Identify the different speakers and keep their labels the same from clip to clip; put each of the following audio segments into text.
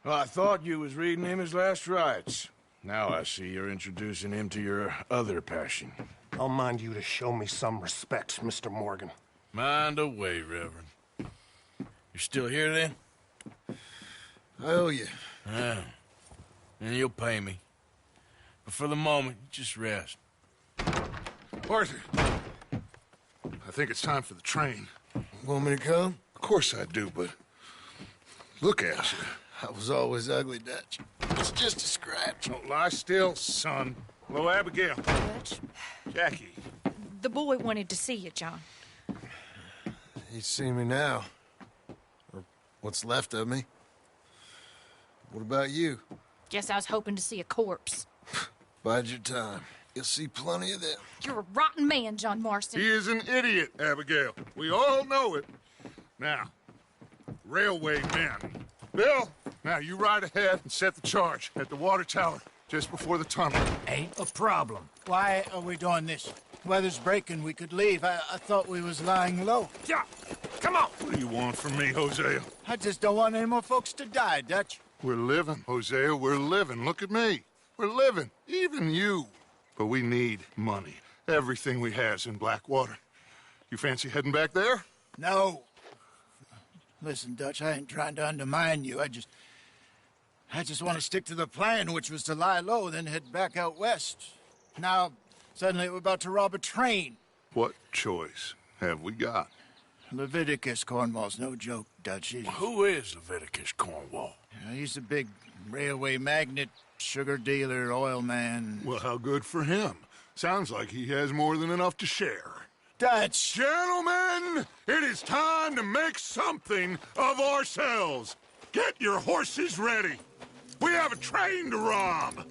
Speaker 1: Well, I thought you was reading him his last rites. Now I see you're introducing him to your other passion.
Speaker 2: I'll mind you to show me some respect, Mr. Morgan.
Speaker 1: Mind away, Reverend. You're still here, then?
Speaker 3: I owe you.
Speaker 1: Ah, and you'll pay me. But for the moment, just rest.
Speaker 4: Arthur, I think it's time for the train.
Speaker 3: Want me to come?
Speaker 4: Of course I do, but look at you.
Speaker 3: I was always ugly, Dutch. It's just a scratch.
Speaker 4: Don't lie still, son. Hello, Abigail.
Speaker 5: Dutch,
Speaker 4: Jackie.
Speaker 5: the boy wanted to see you, John.
Speaker 3: He's seen me now. Or what's left of me. What about you?
Speaker 5: Guess I was hoping to see a corpse.
Speaker 3: Bide your time. You'll see plenty of them.
Speaker 5: You're a rotten man, John Marston.
Speaker 4: He is an idiot, Abigail. We all know it. Now, railway men. Bill, now you ride ahead and set the charge at the water tower just before the tunnel.
Speaker 6: Ain't a problem. Why are we doing this? Weather's breaking. We could leave. I thought we was lying low.
Speaker 4: Yeah, come on. What do you want from me, Hosea?
Speaker 6: I just don't want any more folks to die, Dutch.
Speaker 4: We're living, Hosea. We're living. Look at me. We're living. Even you. But we need money. Everything we has in Blackwater. You fancy heading back there?
Speaker 6: No. Listen, Dutch, I ain't trying to undermine you. I just want to stick to the plan, which was to lie low, then head back out west. Now, suddenly we're about to rob a train.
Speaker 4: What choice have we got?
Speaker 6: Leviticus Cornwall's no joke, Dutch.
Speaker 1: Who is Leviticus Cornwall?
Speaker 6: He's a big railway magnate, sugar dealer, oil man.
Speaker 4: Well, how good for him. Sounds like he has more than enough to share.
Speaker 6: Dutch!
Speaker 4: Gentlemen, it is time to make something of ourselves. Get your horses ready. We have a train to rob.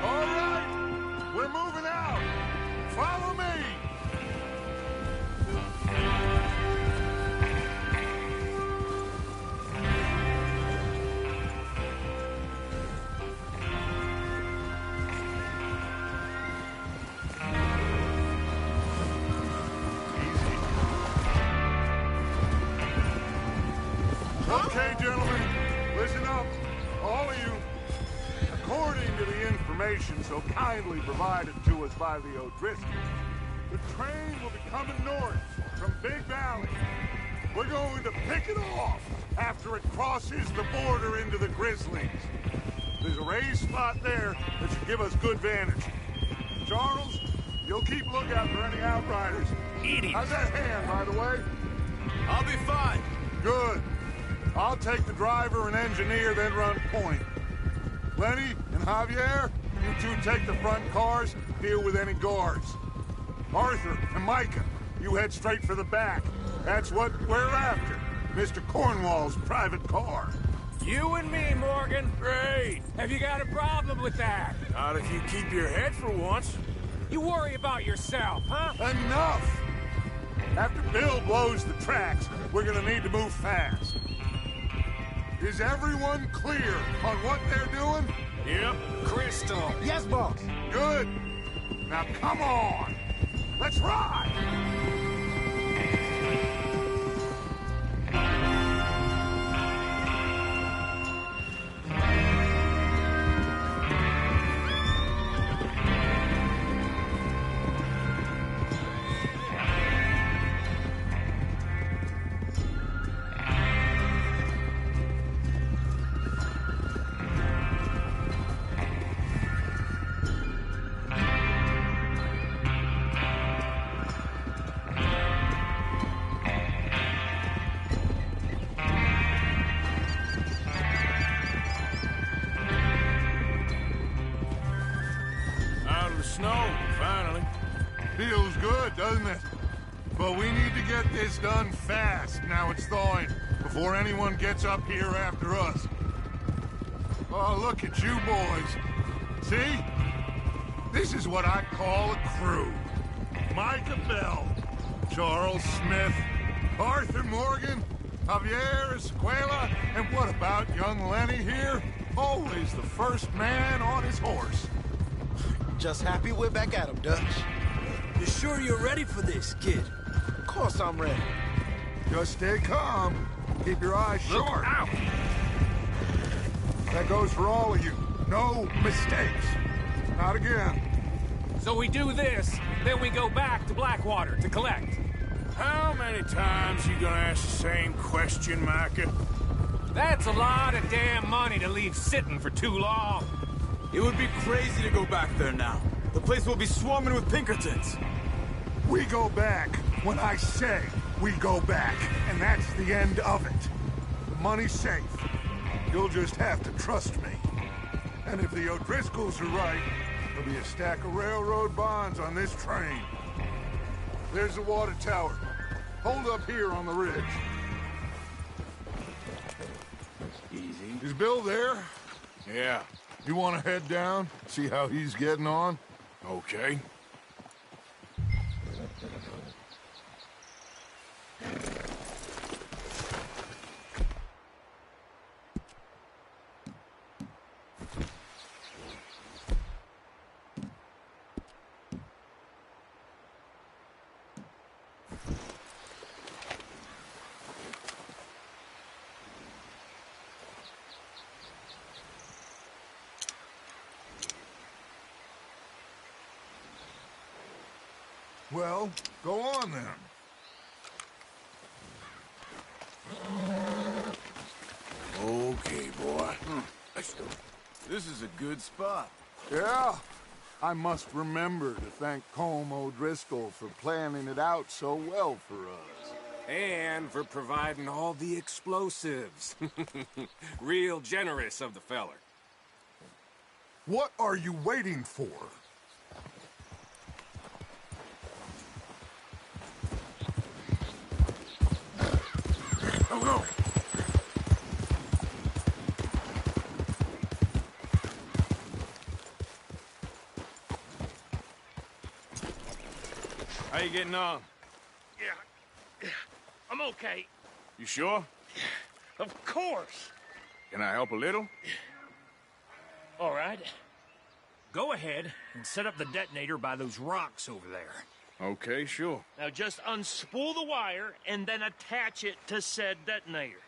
Speaker 4: All right, we're moving out. Follow me. Okay, gentlemen, listen up, all of you. According to the information so kindly provided to us by the O'Driscolls, the train will be coming north from Big Valley. We're going to pick it off after it crosses the border into the Grizzlies. There's a raised spot there that should give us good vantage. Charles, you'll keep lookout for any outriders.
Speaker 1: Idiot.
Speaker 4: How's that hand, by the way?
Speaker 1: I'll be fine.
Speaker 4: Good. I'll take the driver and engineer, then run point. Lenny and Javier, you two take the front cars, deal with any guards. Arthur and Micah, you head straight for the back. That's what we're after. Mr. Cornwall's private car.
Speaker 7: You and me, Morgan.
Speaker 1: Great.
Speaker 7: Have you got a problem with that?
Speaker 1: Not if you keep your head for once.
Speaker 7: You worry about yourself, huh?
Speaker 4: Enough! After Bill blows the tracks, we're gonna need to move fast. Is everyone clear on what they're doing?
Speaker 1: Yep.
Speaker 7: Crystal.
Speaker 6: Yes, boss.
Speaker 4: Good. Now come on. Let's ride.
Speaker 1: Snow, finally.
Speaker 4: Feels good, doesn't it? But we need to get this done fast, now it's thawing, before anyone gets up here after us. Oh, look at you boys. See? This is what I call a crew. Micah Bell, Charles Smith, Arthur Morgan, Javier Escuela, and what about young Lenny here? Always the first man on his horse.
Speaker 3: Just happy we're back at him, Dutch.
Speaker 7: You sure you're ready for this, kid?
Speaker 3: Of
Speaker 7: course I'm ready.
Speaker 4: Just stay calm. Keep your eyes sharp.
Speaker 7: Ow!
Speaker 4: That goes for all of you. No mistakes. Not again.
Speaker 7: So we do this, then we go back to Blackwater to collect.
Speaker 1: How many times you gonna ask the same question, Micah?
Speaker 7: That's a lot of damn money to leave sitting for too long.
Speaker 8: It would be crazy to go back there now. The place will be swarming with Pinkertons.
Speaker 4: We go back when I say we go back, and that's the end of it. The money's safe. You'll just have to trust me. And if the O'Driscolls are right, there'll be a stack of railroad bonds on this train. There's the water tower. Hold up here on the ridge.
Speaker 1: Easy.
Speaker 4: Is Bill there?
Speaker 1: Yeah.
Speaker 4: You want to head down, see how he's getting on?
Speaker 1: Okay.
Speaker 4: Well, go on then.
Speaker 1: Okay, boy.
Speaker 8: This is a good spot.
Speaker 4: Yeah, I must remember to thank Colm O'Driscoll for planning it out so well for us.
Speaker 7: And for providing all the explosives. Real generous of the feller.
Speaker 4: What are you waiting for?
Speaker 1: Go. How you getting on?
Speaker 9: Yeah, I'm okay.
Speaker 1: You sure?
Speaker 9: Of course.
Speaker 1: Can I help a little?
Speaker 9: All right. Go ahead and set up the detonator by those rocks over there.
Speaker 1: Okay, sure.
Speaker 9: Now just unspool the wire and then attach it to said detonator.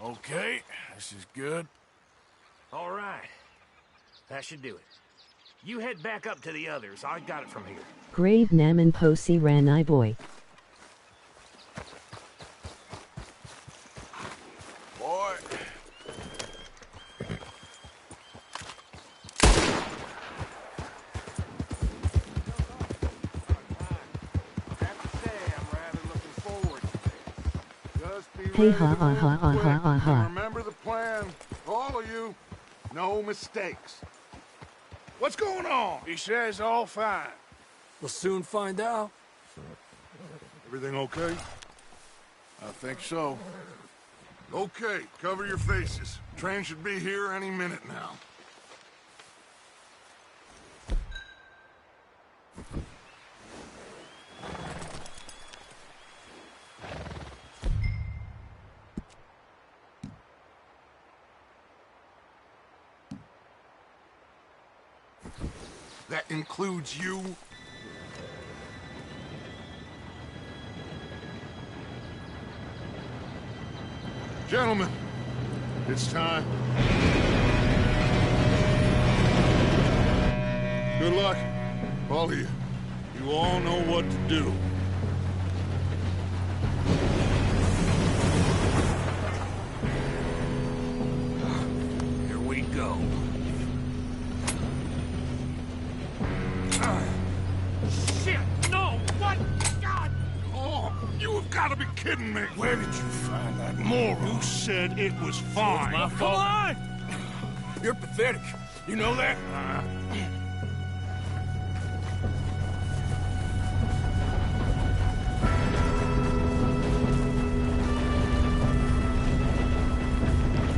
Speaker 1: Okay, this is good.
Speaker 9: All right. That should do it. You head back up to the others. I got it from here.
Speaker 10: Grave Naman Posi Ranai Boy.
Speaker 1: Boy.
Speaker 10: Hey ha ha ha ha ha ha ha.
Speaker 4: Remember the plan, all of you. No mistakes. What's going on?
Speaker 1: He says all fine.
Speaker 7: We'll soon find out.
Speaker 4: Everything okay?
Speaker 1: I think so.
Speaker 4: Okay, cover your faces. Train should be here any minute now. That includes you? Gentlemen, it's time. Good luck, all of you. You all know what to do.
Speaker 9: Here we go.
Speaker 4: Shit! No! What? God! Oh, you have got to be kidding me!
Speaker 1: Where did you find that moron?
Speaker 4: Who said it was fine?
Speaker 1: My fault. Come on! You're pathetic. You know that?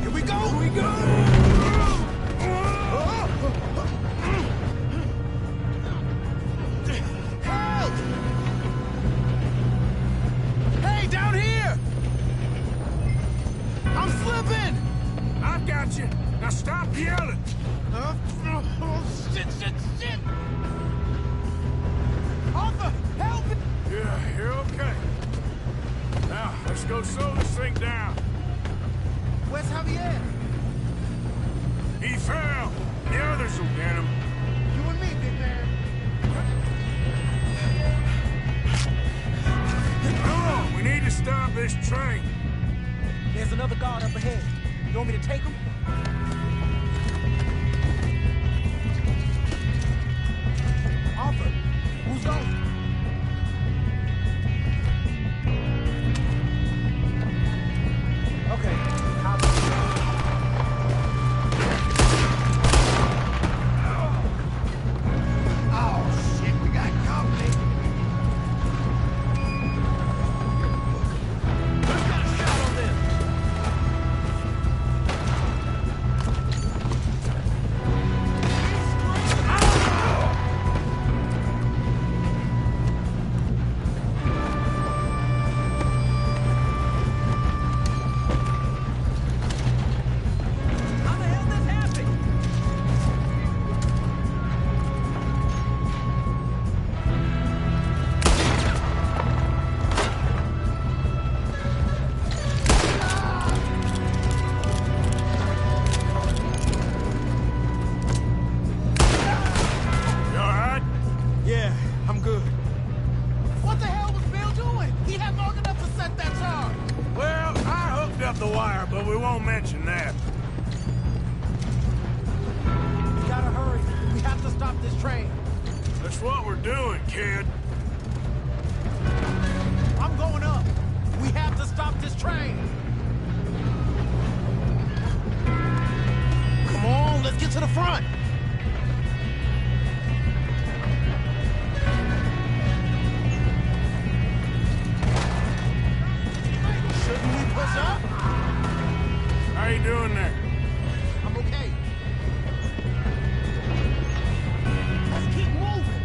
Speaker 8: Here we go! Here we go! Help! Hey, down here! I'm slipping!
Speaker 1: I've got you. Now stop yelling.
Speaker 8: Oh, shit! Arthur, help me!
Speaker 1: Yeah, you're okay. Now, let's go slow this thing down.
Speaker 8: Where's Javier?
Speaker 1: He fell. The others will get him.
Speaker 8: You and me, big man.
Speaker 1: Come on, we need to stop this train.
Speaker 8: There's another guard up ahead. You want me to take him? Arthur, who's going? Okay. Oh, shit, we got company. Let's get a shot on them. How the hell this happened?
Speaker 1: You all right?
Speaker 8: Yeah, I'm good. What the hell was Bill doing? He had long enough to set that charge.
Speaker 1: Well, I hooked up the wire, but we won't mention that.
Speaker 8: We gotta hurry. We have to stop this train.
Speaker 1: That's what we're doing, kid.
Speaker 8: I'm going up. We have to stop this train. Come on, let's get to the front. Shouldn't we push up?
Speaker 1: How you doing there?
Speaker 8: I'm okay. Let's keep moving.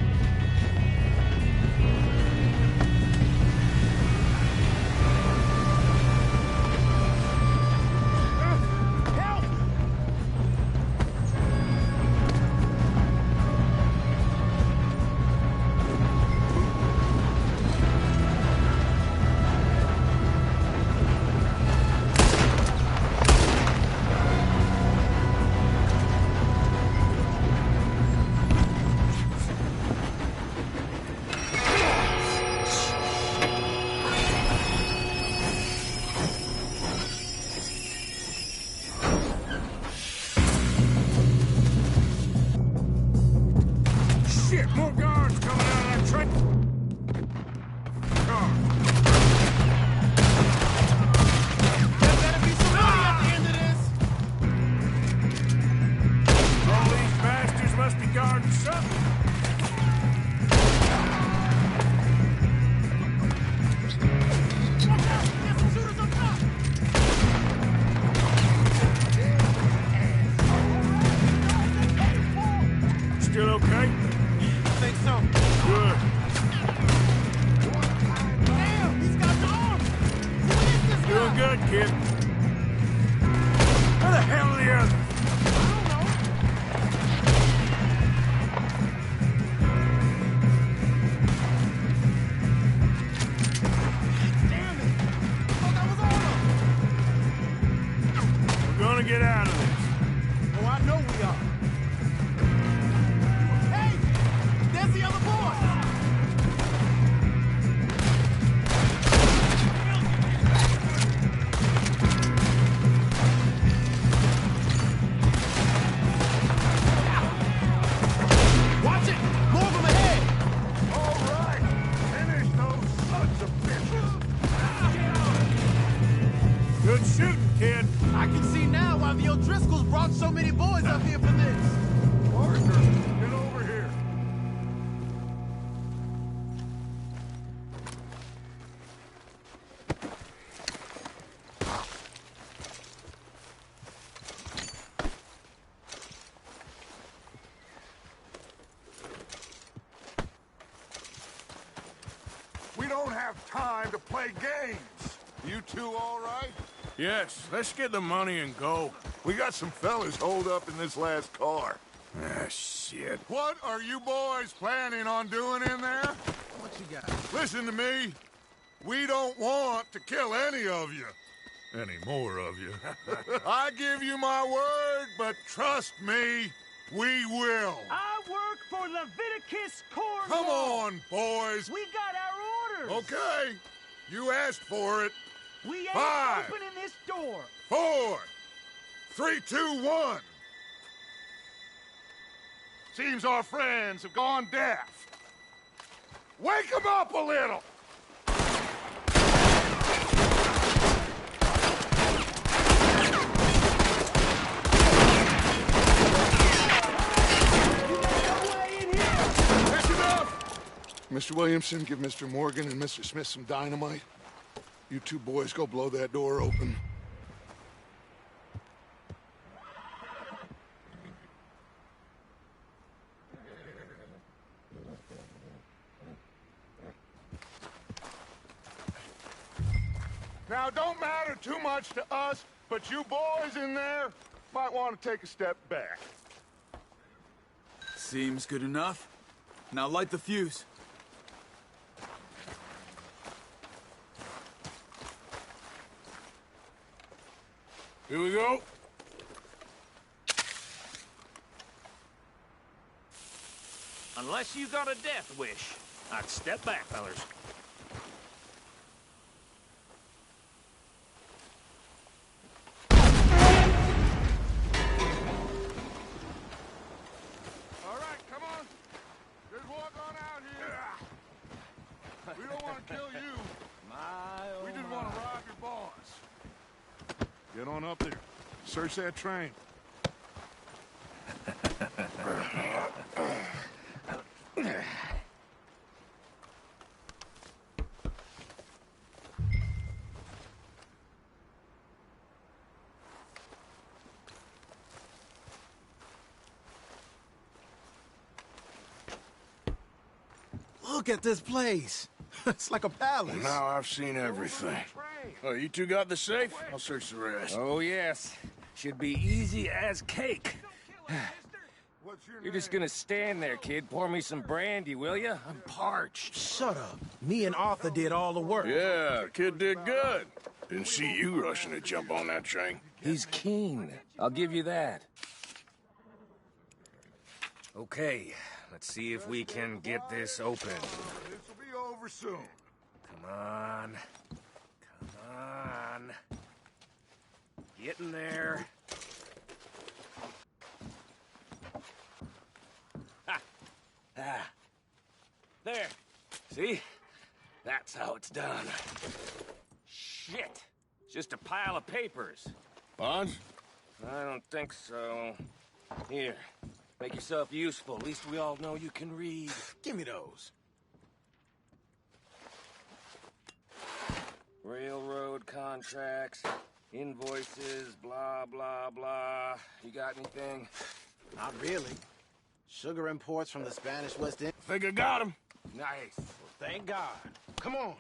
Speaker 8: Help!
Speaker 1: Shit, more guards coming out of that train. Car.
Speaker 8: There better be somebody at the end of this.
Speaker 1: All these bastards must be guarding something.
Speaker 8: Watch out! There's some shooters up top.
Speaker 1: Still okay?
Speaker 8: I think so.
Speaker 1: Good.
Speaker 8: Damn, he's got the arms. Who is this guy?
Speaker 1: Doing good, kid. Where the hell are the others?
Speaker 8: I don't know. Damn it! I thought that was all of them.
Speaker 1: We're gonna get out of this.
Speaker 8: Oh, I know we are. Hey! There's the other boy! Watch it! More of them ahead!
Speaker 4: All right. Finish those sons of bitches.
Speaker 1: Good shooting, kid.
Speaker 8: I can see now why the O'Driscolls brought so many boys up here for this.
Speaker 4: have time to play games. You two all right?
Speaker 1: Yes, let's get the money and go.
Speaker 4: We got some fellas holed up in this last car.
Speaker 1: Ah, shit.
Speaker 4: What are you boys planning on doing in there?
Speaker 8: What you got?
Speaker 4: Listen to me. We don't want to kill any of you. Any more of you. I give you my word, but trust me, we will.
Speaker 9: I work for Leviticus Corps.
Speaker 4: Come on, boys.
Speaker 9: We got our orders.
Speaker 4: Okay. You asked for it.
Speaker 9: We ain't
Speaker 4: 5,
Speaker 9: opening this door.
Speaker 4: 4, 3, 2, 1. Seems our friends have gone deaf. Wake them up a little. That's enough. Mr. Williamson, give Mr. Morgan and Mr. Smith some dynamite. You two boys go blow that door open. Now, it don't matter too much to us, but you boys in there might want to take a step back.
Speaker 8: Seems good enough. Now light the fuse.
Speaker 1: Here we go.
Speaker 9: Unless you got a death wish, I'd step back, fellers.
Speaker 4: All right, come on. Just walk on out here. We don't want to kill you. We just want to rob your boss. Get on up there. Search that train.
Speaker 8: Look at this place. It's like a palace.
Speaker 1: Now I've seen everything. Oh, you two got the safe? I'll search the rest.
Speaker 7: Oh, yes. Should be easy as cake. You're just gonna stand there, kid. Pour me some brandy, will you? I'm parched.
Speaker 8: Shut up. Me and Arthur did all the work.
Speaker 1: Yeah, kid did good. Didn't see you rushing to jump on that train.
Speaker 7: He's keen. I'll give you that. Okay, let's see if we can get this open.
Speaker 4: This'll be over soon.
Speaker 7: Come on. Come on. Get in there. Ha! Ah. There. See? That's how it's done. Shit. It's just a pile of papers.
Speaker 1: Bonds?
Speaker 7: I don't think so. Here. Make yourself useful. At least we all know you can read.
Speaker 8: Give me those.
Speaker 7: Railroad contracts, invoices, blah, blah, blah. You got anything?
Speaker 11: Not really. Sugar imports from the Spanish West Indies.
Speaker 1: Think I got him.
Speaker 7: Nice.
Speaker 11: Well, thank God. Come on.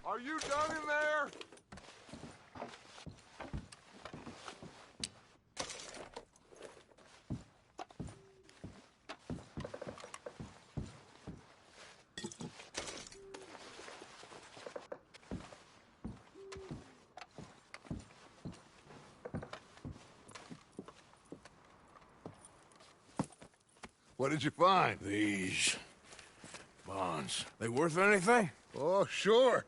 Speaker 4: Are you done in there? What did you find?
Speaker 1: These bonds. They worth anything?
Speaker 4: Oh, sure.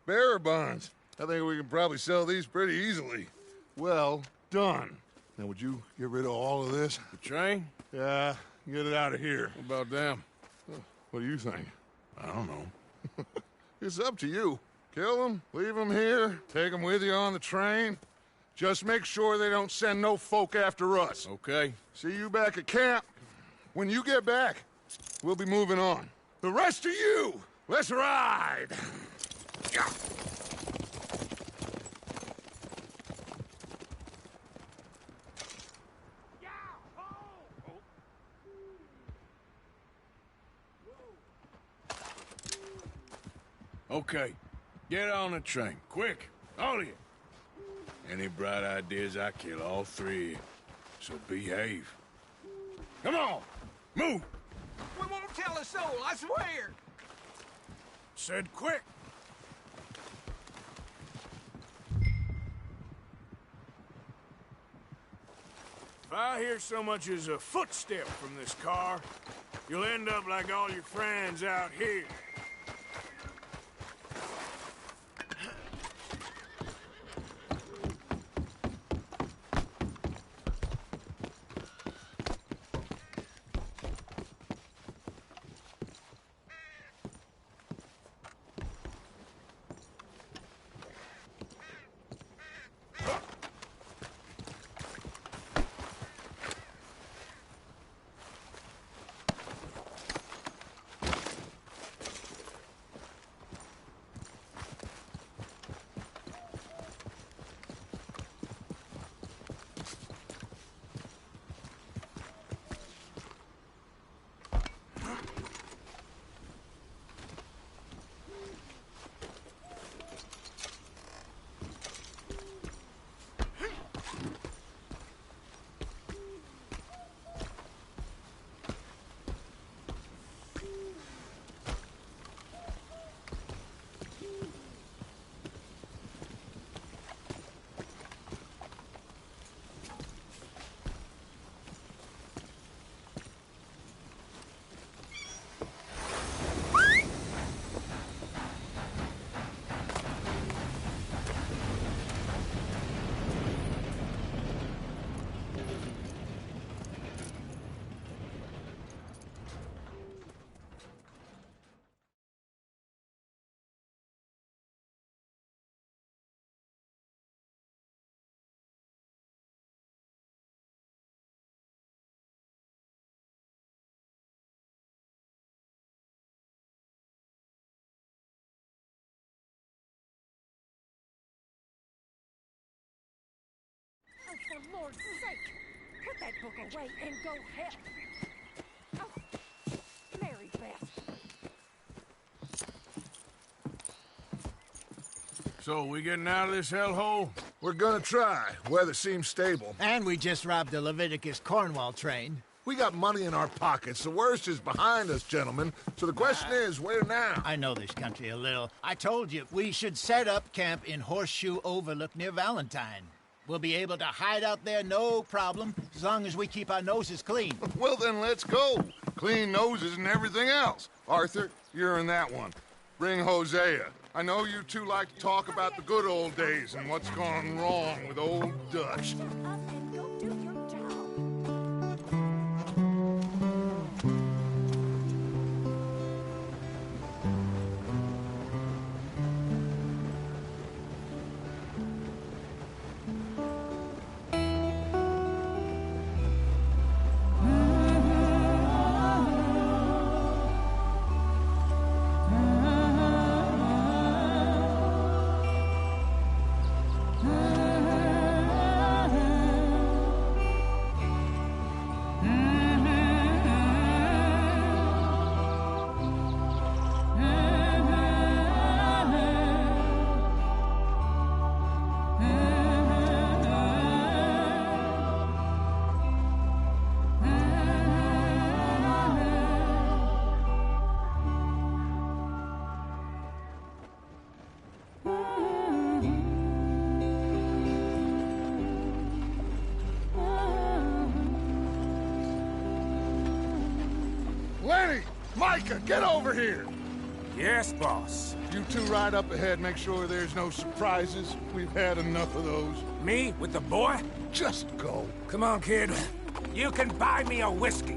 Speaker 4: Bearer bonds. I think we can probably sell these pretty easily. Well done. Now, would you get rid of all of this?
Speaker 1: The train?
Speaker 4: Yeah, get it out of here.
Speaker 1: What about them?
Speaker 4: What do you think?
Speaker 1: I don't know.
Speaker 4: It's up to you. Kill them, leave them here, take them with you on the train. Just make sure they don't send no folk after us.
Speaker 1: Okay.
Speaker 4: See you back at camp. When you get back, We'll be moving on. The rest of you, let's ride! Yeah.
Speaker 1: Okay, get on the train, quick, all of you. Any bright ideas, I kill all three, so behave. Come on, move!
Speaker 8: We won't tell a soul, I swear!
Speaker 1: Said quick! If I hear so much as a footstep from this car, you'll end up like all your friends out here.
Speaker 12: Oh, for Lord's sake! Put that book away and go help! Oh, Mary Beth.
Speaker 1: So, we getting out of this hellhole?
Speaker 4: We're gonna try. Weather seems stable.
Speaker 6: And we just robbed the Leviticus Cornwall train.
Speaker 4: We got money in our pockets. The worst is behind us, gentlemen. So the question is, where now?
Speaker 6: I know this country a little. I told you, we should set up camp in Horseshoe Overlook near Valentine. We'll be able to hide out there, no problem, as long as we keep our noses clean.
Speaker 4: Well, then let's go. Clean noses and everything else. Arthur, you're in that one. Bring Hosea. I know you two like to talk about the good old days and what's gone wrong with old Dutch. Lenny! Micah, get over here!
Speaker 9: Yes, boss.
Speaker 4: You two ride up ahead, make sure there's no surprises. We've had enough of those.
Speaker 9: Me with the boy?
Speaker 4: Just go.
Speaker 9: Come on, kid. You can buy me a whiskey.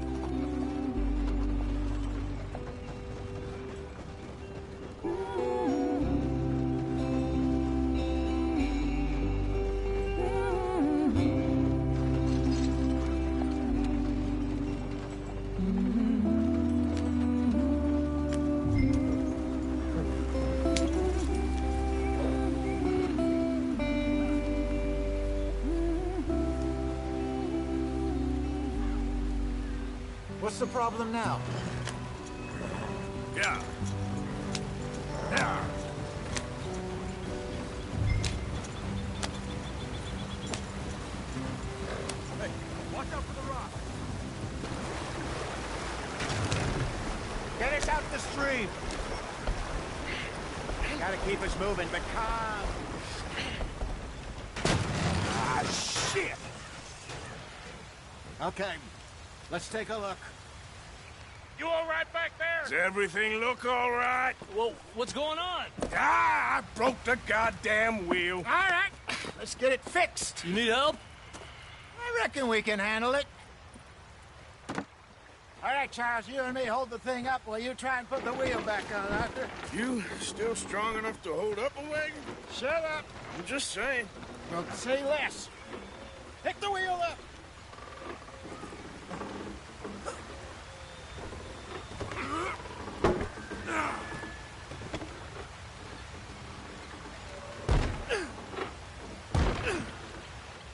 Speaker 6: What's the problem now?
Speaker 1: Yeah. Yeah.
Speaker 7: Hey, watch out for the rock.
Speaker 6: Get us out the stream. Gotta keep us moving, but calm.
Speaker 1: Ah, shit!
Speaker 6: Okay, let's take a look.
Speaker 7: You all right back there?
Speaker 1: Does everything look all right?
Speaker 7: Well, what's going on?
Speaker 1: Ah, I broke the goddamn wheel.
Speaker 6: All right, let's get it fixed.
Speaker 7: You need help?
Speaker 6: I reckon we can handle it. All right, Charles, you and me hold the thing up while you try and put the wheel back on, Arthur.
Speaker 1: You still strong enough to hold up a wagon?
Speaker 6: Shut up.
Speaker 1: I'm just saying.
Speaker 6: Well, say less. Pick the wheel up.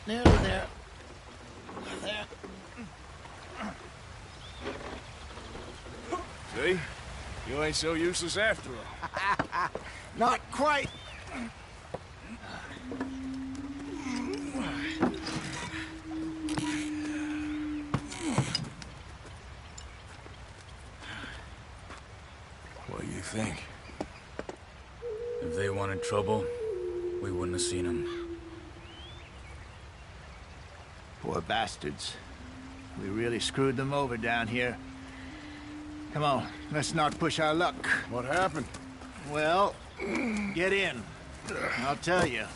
Speaker 6: Nearly there. There.
Speaker 1: See? You ain't so useless after all.
Speaker 6: Not quite.
Speaker 1: What do you think?
Speaker 13: If they wanted trouble, we wouldn't have seen them.
Speaker 6: Poor bastards. We really screwed them over down here. Come on, let's not push our luck.
Speaker 1: What happened?
Speaker 6: Well, get in. I'll tell you.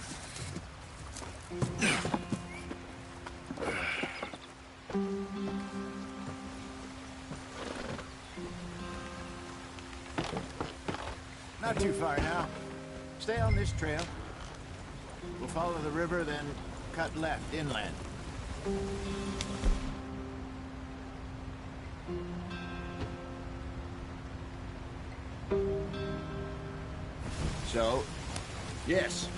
Speaker 6: Not too far now. Stay on this trail. We'll follow the river, then cut left inland. So, yes,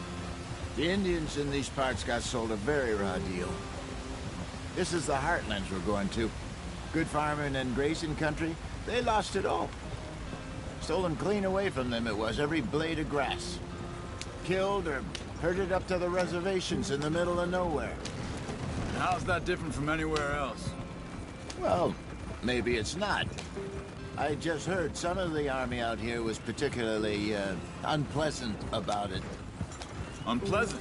Speaker 6: the Indians in these parts got sold a very raw deal. This is the heartlands we're going to. Good farming and grazing country, they lost it all. Stolen clean away from them it was, every blade of grass. Killed or herded up to the reservations in the middle of nowhere.
Speaker 13: How's that different from anywhere else?
Speaker 6: Well, maybe it's not. I just heard some of the army out here was particularly, unpleasant about it.
Speaker 13: Unpleasant?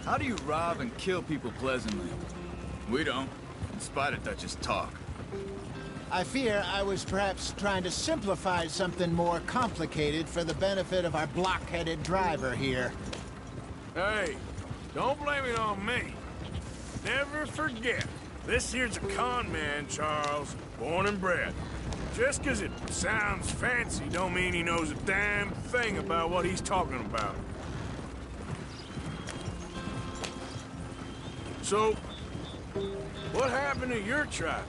Speaker 13: How do you rob and kill people pleasantly? We don't, in spite of Dutch's talk.
Speaker 6: I fear I was perhaps trying to simplify something more complicated for the benefit of our block-headed driver here.
Speaker 1: Hey, don't blame it on me. Never forget, this here's a con man, Charles, born and bred. Just 'cause it sounds fancy don't mean he knows a damn thing about what he's talking about. So, what happened to your tribe?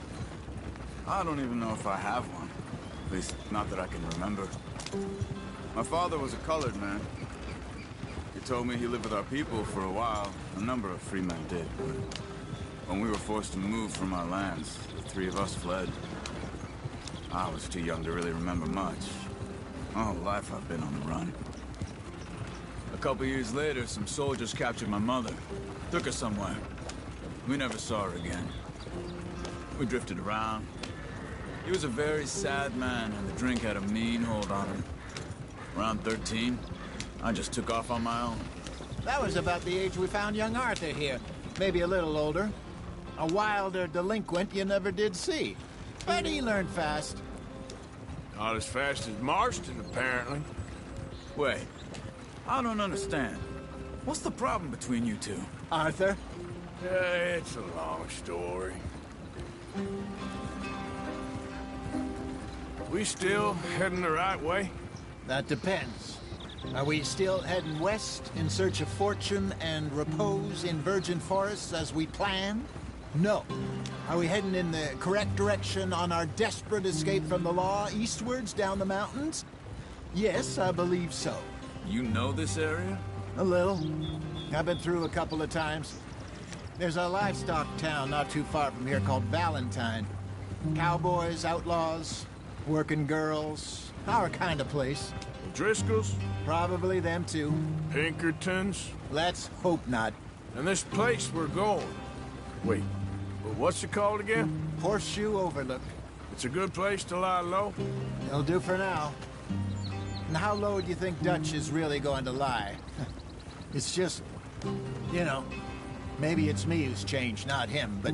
Speaker 13: I don't even know if I have one. At least, not that I can remember. My father was a colored man. He told me he lived with our people for a while. A number of free men did, but when we were forced to move from our lands, the three of us fled. I was too young to really remember much. My whole life I've been on the run. A couple years later, some soldiers captured my mother. Took her somewhere. We never saw her again. We drifted around. He was a very sad man, and the drink had a mean hold on him. Around 13, I just took off on my own.
Speaker 6: That was about the age we found young Arthur here. Maybe a little older. A wilder delinquent you never did see. But he learned fast.
Speaker 1: Not as fast as Marston, apparently.
Speaker 13: Wait, I don't understand. What's the problem between you two?
Speaker 6: Arthur?
Speaker 1: It's a long story. We still heading the right way?
Speaker 6: That depends. Are we still heading west in search of fortune and repose in virgin forests as we planned? No. Are we heading in the correct direction on our desperate escape from the law eastwards down the mountains? Yes, I believe so.
Speaker 13: You know this area?
Speaker 6: A little. I've been through a couple of times. There's a livestock town not too far from here called Valentine. Cowboys, outlaws, working girls. Our kind of place.
Speaker 1: Driscolls?
Speaker 6: Probably them too.
Speaker 1: Pinkertons?
Speaker 6: Let's hope not.
Speaker 1: And this place we're going. Wait, well, what's it called again?
Speaker 6: Horseshoe Overlook.
Speaker 1: It's a good place to lie low?
Speaker 6: It'll do for now. And how low do you think Dutch is really going to lie? It's just, you know, maybe it's me who's changed, not him, but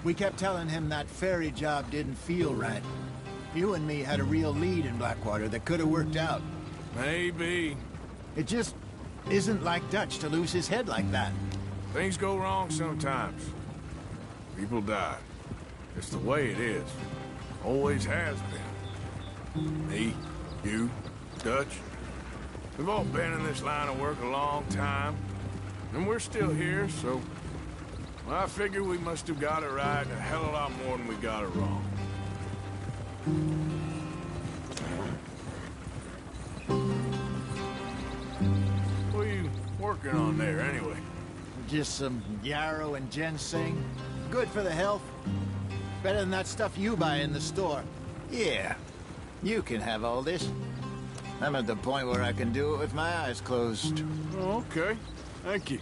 Speaker 6: we kept telling him that ferry job didn't feel right. You and me had a real lead in Blackwater that could have worked out.
Speaker 1: Maybe.
Speaker 6: It just isn't like Dutch to lose his head like that.
Speaker 1: Things go wrong sometimes. People die. It's the way it is. Always has been. Me, you, Dutch. We've all been in this line of work a long time. And we're still here, so... well, I figure we must have got it right a hell of a lot more than we got it wrong. What are you working on there, anyway?
Speaker 6: Just some yarrow and ginseng. Good for the health. Better than that stuff you buy in the store. Yeah, you can have all this. I'm at the point where I can do it with my eyes closed.
Speaker 1: Oh, okay. Thank you.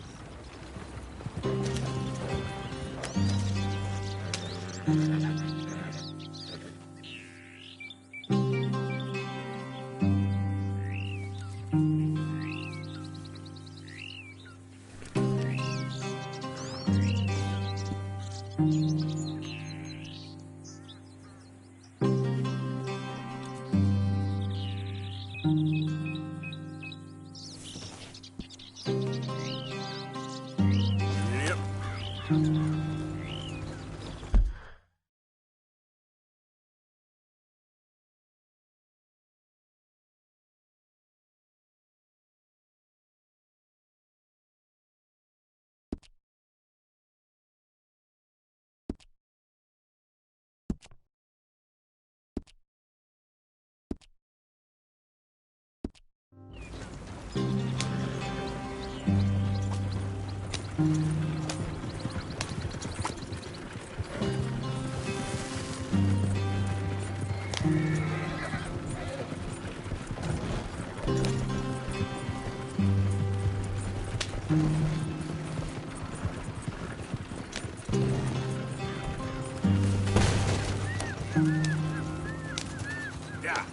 Speaker 1: Yeah.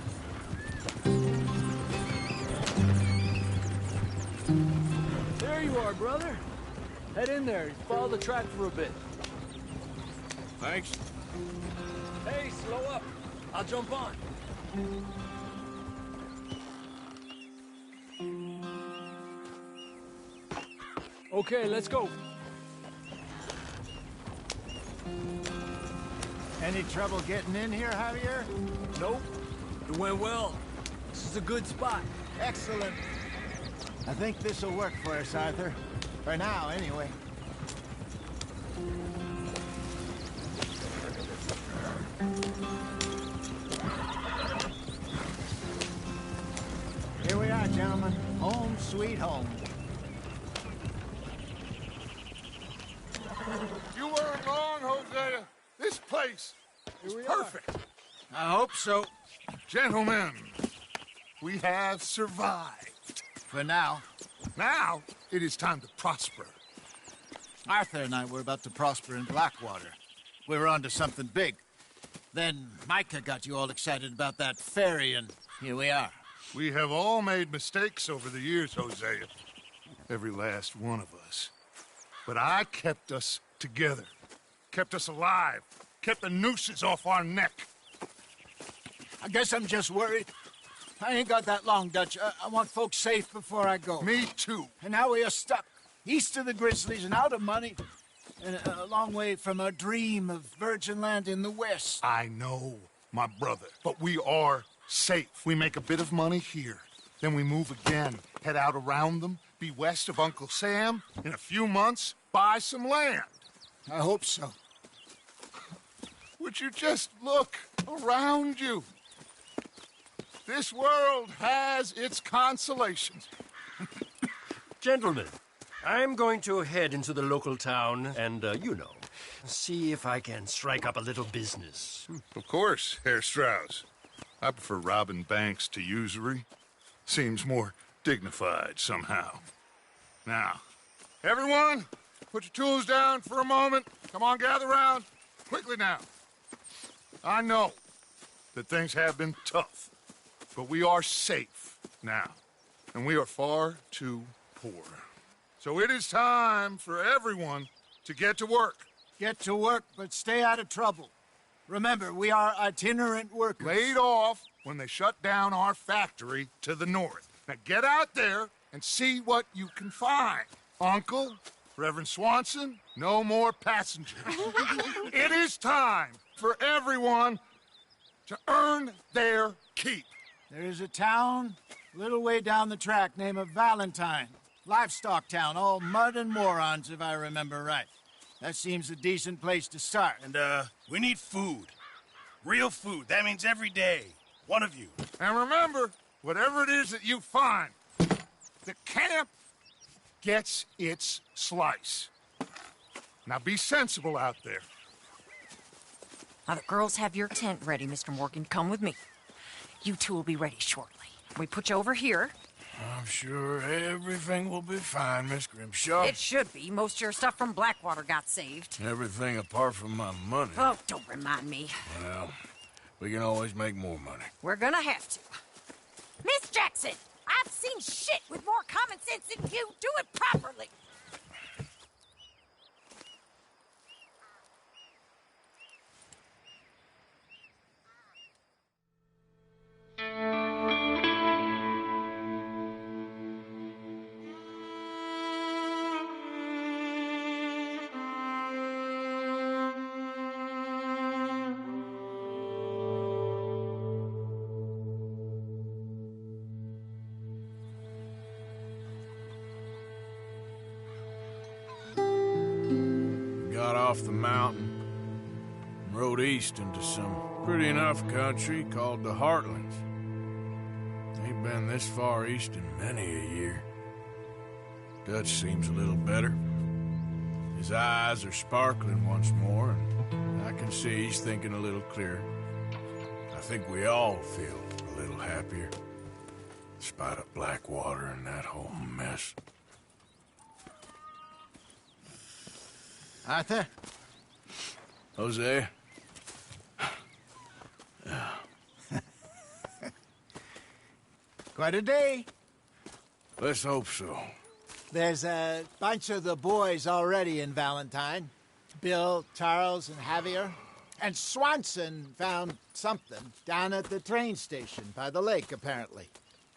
Speaker 14: There you are, brother. Head in there. Follow the track for a bit.
Speaker 1: Thanks.
Speaker 14: Hey, slow up. I'll jump on. Okay, let's go.
Speaker 6: Any trouble getting in here, Javier?
Speaker 14: Nope. It went well. This is a good spot.
Speaker 6: Excellent. I think this'll work for us, Arthur. For now, anyway. Here we are, gentlemen. Home sweet home.
Speaker 4: You weren't wrong, Hosea. This place is perfect.
Speaker 6: I hope so.
Speaker 4: Gentlemen, we have survived.
Speaker 6: For now.
Speaker 4: Now, it is time to prosper.
Speaker 6: Arthur and I were about to prosper in Blackwater. We were onto something big. Then Micah got you all excited about that ferry, and here we are.
Speaker 4: We have all made mistakes over the years, Hosea. Every last one of us. But I kept us together. Kept us alive. Kept the nooses off our neck.
Speaker 6: I guess I'm just worried. I ain't got that long, Dutch. I want folks safe before I go.
Speaker 4: Me too.
Speaker 6: And now we are stuck. East of the Grizzlies and out of money. And a long way from our dream of virgin land in the west.
Speaker 4: I know, my brother. But we are safe. We make a bit of money here. Then we move again. Head out around them. Be west of Uncle Sam. In a few months, buy some land.
Speaker 6: I hope so.
Speaker 4: Would you just look around you? This world has its consolations.
Speaker 9: Gentlemen, I'm going to head into the local town and, you know,
Speaker 15: see if I can strike up a little business.
Speaker 4: Of course, Herr Strauss. I prefer robbing banks to usury. Seems more dignified somehow. Now, everyone, put your tools down for a moment. Come on, gather round. Quickly now. I know that things have been tough, but we are safe now, and we are far too poor. So it is time for everyone to get to work.
Speaker 6: Get to work, but stay out of trouble. Remember, we are itinerant workers.
Speaker 4: Laid off when they shut down our factory to the north. Now get out there and see what you can find. Uncle, Reverend Swanson, no more passengers. It is time for everyone to earn their keep.
Speaker 6: There is a town a little way down the track named Valentine. Livestock town, all mud and morons, if I remember right. That seems a decent place to start.
Speaker 16: And, we need food. Real food. That means every day. One of you.
Speaker 4: And remember, whatever it is that you find, the camp gets its slice. Now be sensible out there.
Speaker 17: Now the girls have your tent ready, Mr. Morgan. Come with me. You two will be ready shortly. We put you over here.
Speaker 1: I'm sure everything will be fine, Miss Grimshaw.
Speaker 17: It should be. Most of your stuff from Blackwater got saved.
Speaker 1: Everything apart from my money.
Speaker 17: Oh, don't remind me.
Speaker 1: Well, we can always make more money.
Speaker 17: We're gonna have to. Miss Jackson, I've seen shit with more common sense than you. Do it properly.
Speaker 1: Got off the mountain and rode east into some pretty enough country called the Heartlands. Ain't been this far east in many a year. Dutch seems a little better. His eyes are sparkling once more, and I can see he's thinking a little clearer. I think we all feel a little happier, in spite of Blackwater and that whole mess.
Speaker 6: Arthur?
Speaker 1: Hosea?
Speaker 6: Quite a day.
Speaker 1: Let's hope so.
Speaker 6: There's a bunch of the boys already in Valentine. Bill, Charles, and Javier. And Swanson found something down at the train station by the lake, apparently.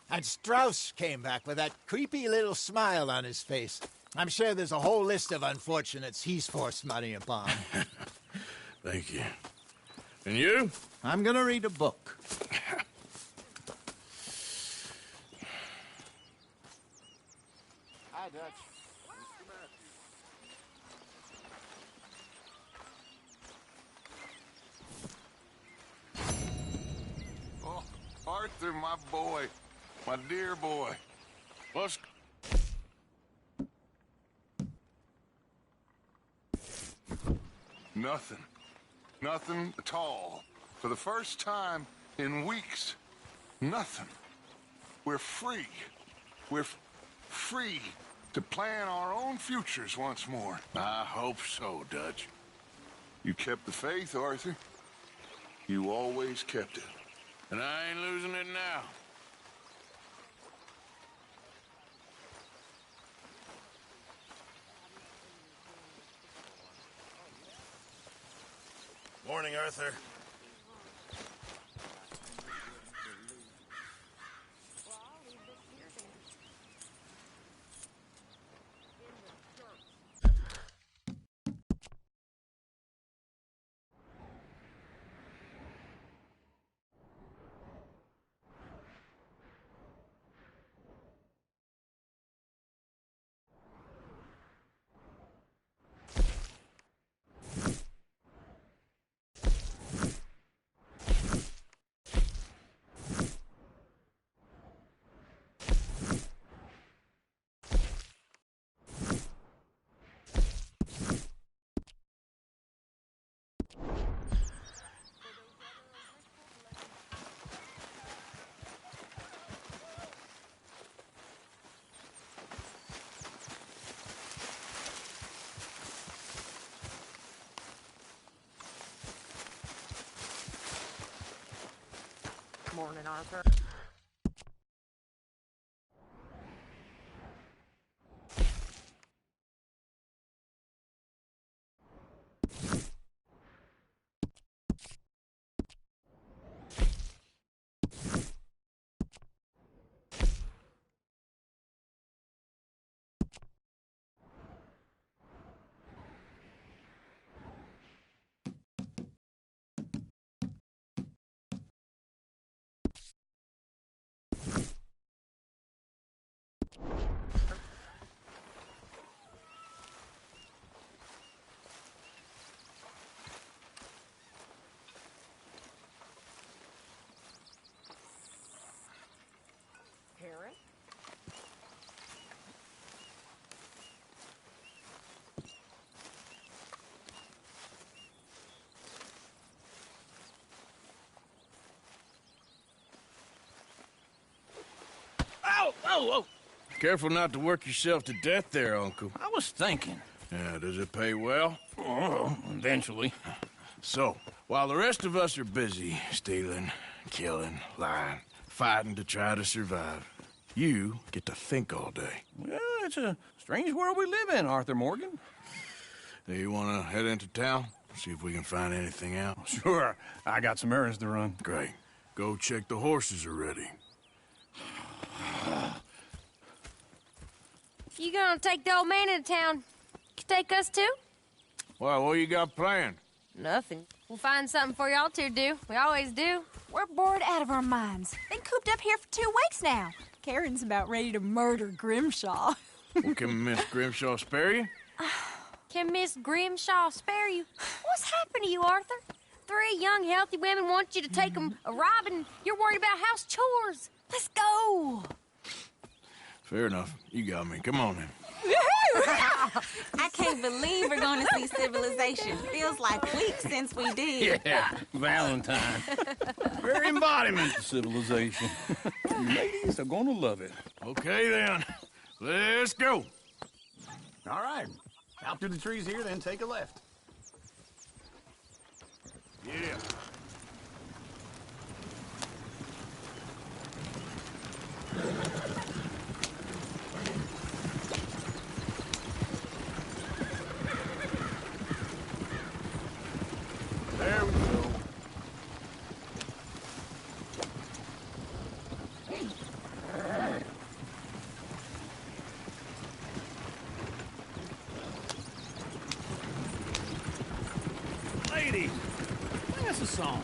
Speaker 6: And Strauss came back with that creepy little smile on his face. I'm sure there's a whole list of unfortunates he's forced money upon.
Speaker 1: Thank you. And you?
Speaker 6: I'm gonna read a book. Hi, Dutch.
Speaker 4: Oh, Arthur, my boy. My dear boy.
Speaker 1: What's...
Speaker 4: Nothing. Nothing at all. For the first time in weeks, nothing. We're free. We're free to plan our own futures once more.
Speaker 1: I hope so, Dutch.
Speaker 4: You kept the faith, Arthur. You always kept it.
Speaker 1: And I ain't losing it now.
Speaker 16: Morning, Arthur.
Speaker 17: Morning, Arthur. Karen?
Speaker 9: Ow! Oh, oh!
Speaker 1: Careful not to work yourself to death there, Uncle.
Speaker 9: I was thinking.
Speaker 1: Yeah, does it pay well?
Speaker 9: Oh, eventually.
Speaker 1: So, while the rest of us are busy stealing, killing, lying, fighting to try to survive, you get to think all day.
Speaker 9: Well, it's a strange world we live in, Arthur Morgan.
Speaker 1: Do you want to head into town? See if we can find anything out?
Speaker 9: Sure. I got some errands to run.
Speaker 1: Great. Go check the horses are ready.
Speaker 18: You gonna take the old man into town? You take us too?
Speaker 1: Well, what you got planned?
Speaker 18: Nothing. We'll find something for y'all to do. We always do.
Speaker 5: We're bored out of our minds. Been cooped up here for 2 weeks now. Karen's about ready to murder Grimshaw.
Speaker 1: Well, can Miss Grimshaw spare you?
Speaker 18: Can Miss Grimshaw spare you? What's happened to you, Arthur? 3 young, healthy women want you to take them a robbing. You're worried about house chores. Let's go.
Speaker 1: Fair enough. You got me. Come on then.
Speaker 19: I can't believe we're going to see civilization. Feels like weeks since we did.
Speaker 9: Yeah, Valentine. Very embodiment of civilization. Ladies are gonna love it.
Speaker 1: Okay then. Let's go.
Speaker 16: All right. Out through the trees here, then take a left.
Speaker 1: Yeah. There we go.
Speaker 9: Ladies, sing us a song.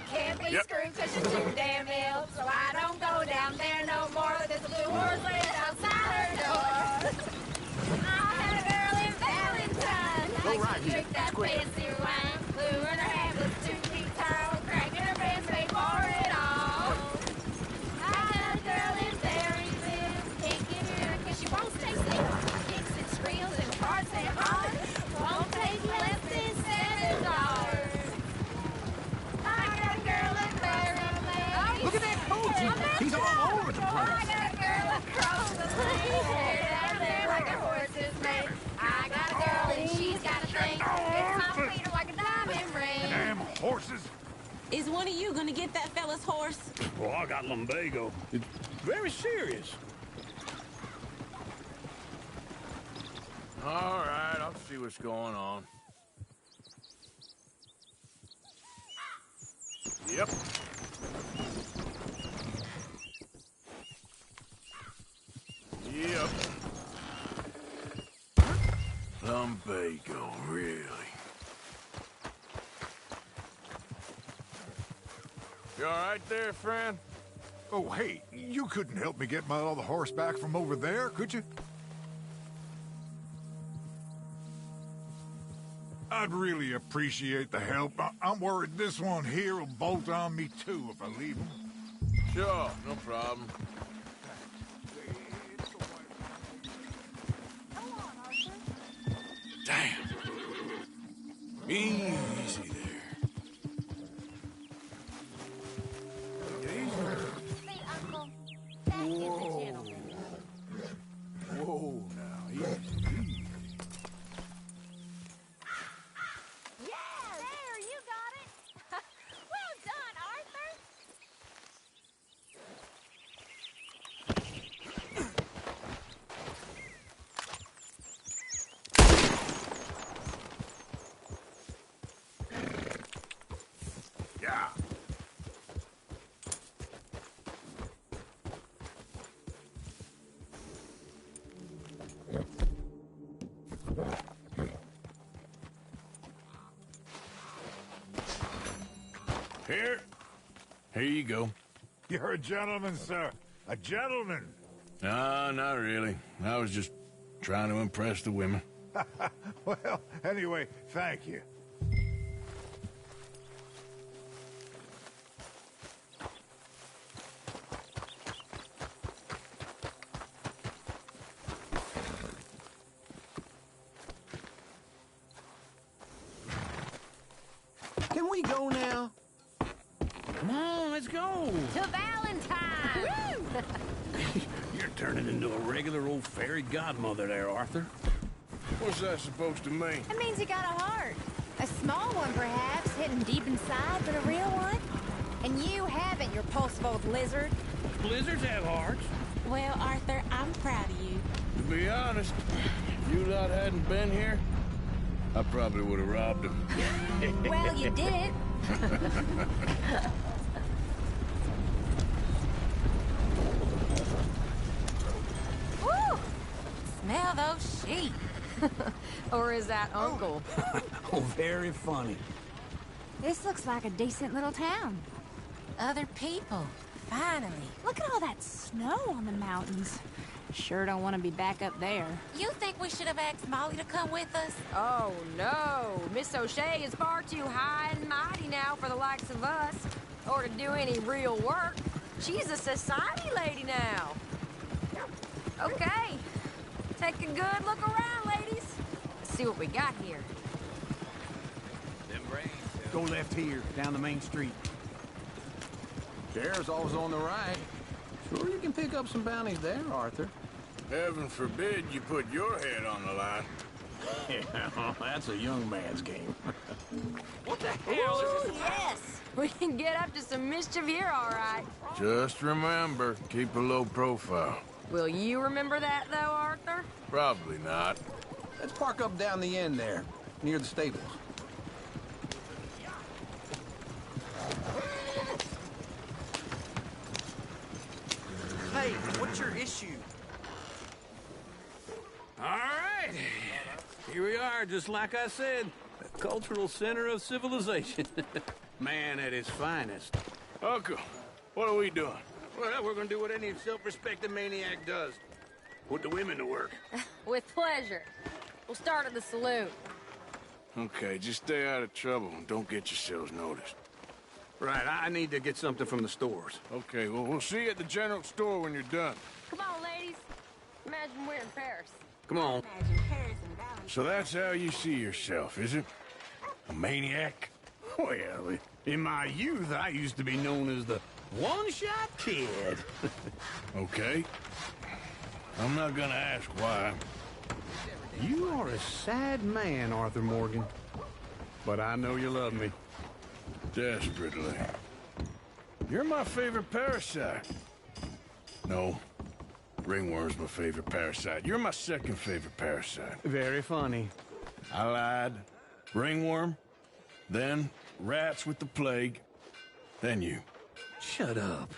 Speaker 12: Can't be screwed 'cause she's too damn ill. So I don't go down there no more. There's a blue horse waiting outside her door. I had a girl in Valentine.
Speaker 16: Go right here.
Speaker 12: Drink that
Speaker 16: Quick.
Speaker 12: fancy wine. Blue in her hand was 2 feet tall. Cracking her pants made for it all. I had a girl in Berryville. Can't get her 'cause she won't stay still. Kicks and squeals and farts and hollers. Won't take less than $7. I got a girl in Berryville.
Speaker 16: Look at that coach. He's all over the place.
Speaker 12: I got a girl across the lane. Down there like a horse's mane. I got a girl and she's got a thing. It's my feet are like a diamond ring.
Speaker 16: Damn horses.
Speaker 19: Is one of you going to get that fella's horse?
Speaker 9: Well, I got lumbago. It's very serious.
Speaker 1: All right, I'll see what's going on. Yep. Yep. Lumbago, really? You all right there, friend?
Speaker 4: Oh, hey, you couldn't help me get my other horse back from over there, could you? I'd really appreciate the help. I'm worried this one here will bolt on me, too, if I leave him.
Speaker 1: Sure, no problem.
Speaker 12: There, you got it. Well done, Arthur.
Speaker 1: Yeah. Here you go.
Speaker 4: You're a gentleman, sir. A gentleman.
Speaker 1: No, not really. I was just trying to impress the women.
Speaker 4: Well, anyway, thank you.
Speaker 8: Can we go now? Come on, let's go.
Speaker 18: To Valentine!
Speaker 9: You're turning into a regular old fairy godmother there, Arthur.
Speaker 1: What's that supposed to mean?
Speaker 5: It means you got a heart. A small one, perhaps, hidden deep inside, but a real one. And you haven't, you repulsive old lizard.
Speaker 9: Lizards have hearts.
Speaker 19: Well, Arthur, I'm proud of you.
Speaker 1: To be honest, if you lot hadn't been here, I probably would have robbed him.
Speaker 5: Well, you did it.
Speaker 17: Woo! Smell those sheep. Or is that Uncle?
Speaker 9: Oh, very funny.
Speaker 5: This looks like a decent little town.
Speaker 17: Other people. Finally.
Speaker 5: Look at all that snow on the mountains. Sure don't want to be back up there.
Speaker 17: You think we should have asked Molly to come with us?
Speaker 18: Oh, no. Miss O'Shea is far too high and mighty now for the likes of us. Or to do any real work. She's a society lady now. Okay. Take a good look around, ladies. Let's see what we got here.
Speaker 8: Go left here, down the main street. Sheriff's always on the right. Sure you can pick up some bounties there, Arthur.
Speaker 1: Heaven forbid you put your head on the line.
Speaker 8: Yeah, that's a young man's game.
Speaker 18: What the hell is this? Yes! We can get up to some mischief here, all right.
Speaker 1: Just remember, keep a low profile.
Speaker 18: Will you remember that, though, Arthur?
Speaker 1: Probably not.
Speaker 8: Let's park up down the end there, near the stables.
Speaker 14: Hey, what's your issue?
Speaker 9: All right. Here we are, just like I said. The cultural center of civilization. Man at his finest.
Speaker 1: Uncle, what are we doing?
Speaker 9: Well, we're gonna do what any self-respecting maniac does. Put the women to work.
Speaker 18: With pleasure. We'll start at the saloon.
Speaker 1: Okay, just stay out of trouble and don't get yourselves noticed.
Speaker 9: Right, I need to get something from the stores.
Speaker 1: Okay, well, we'll see you at the general store when you're done.
Speaker 18: Come on, ladies. Imagine we're in Paris.
Speaker 9: Come on.
Speaker 1: So that's how you see yourself, is it? A maniac?
Speaker 8: Well, in my youth, I used to be known as the one-shot kid.
Speaker 1: Okay. I'm not gonna ask why.
Speaker 8: You are a sad man, Arthur Morgan. But I know you love me.
Speaker 1: Desperately. You're my favorite parasite. No. Ringworm's my favorite parasite. You're my second favorite parasite.
Speaker 8: Very funny.
Speaker 1: I lied. Ringworm. Then rats with the plague. Then you.
Speaker 8: Shut up.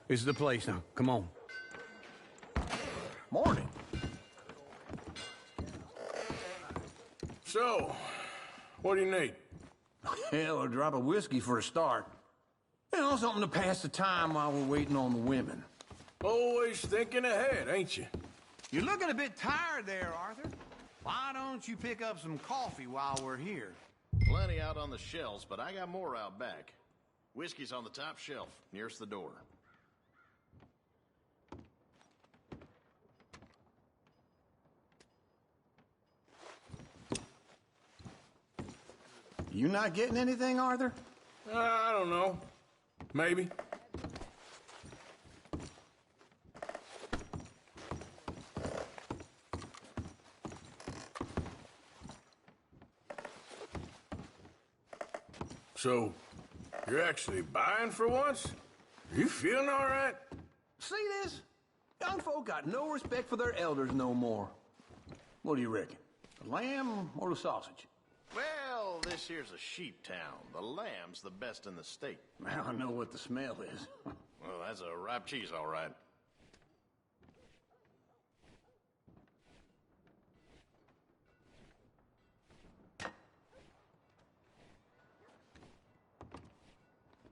Speaker 8: This is the place now. Come on. Morning.
Speaker 1: So, what do you need?
Speaker 8: Hell, a drop of whiskey for a start. You know, something to pass the time while we're waiting on the women.
Speaker 1: Always thinking ahead, ain't you?
Speaker 8: You're looking a bit tired there, Arthur. Why don't you pick up some coffee while we're here?
Speaker 20: Plenty out on the shelves, but I got more out back. Whiskey's on the top shelf, nearest the door.
Speaker 8: You not getting anything, Arthur?
Speaker 1: I don't know. Maybe. So, you're actually buying for once? You feeling all right?
Speaker 8: See this? Young folk got no respect for their elders no more. What do you reckon? The lamb or the sausage?
Speaker 20: Well, this here's a sheep town. The lamb's the best in the state.
Speaker 8: Now I know what the smell is.
Speaker 20: Well, that's a ripe cheese, all right.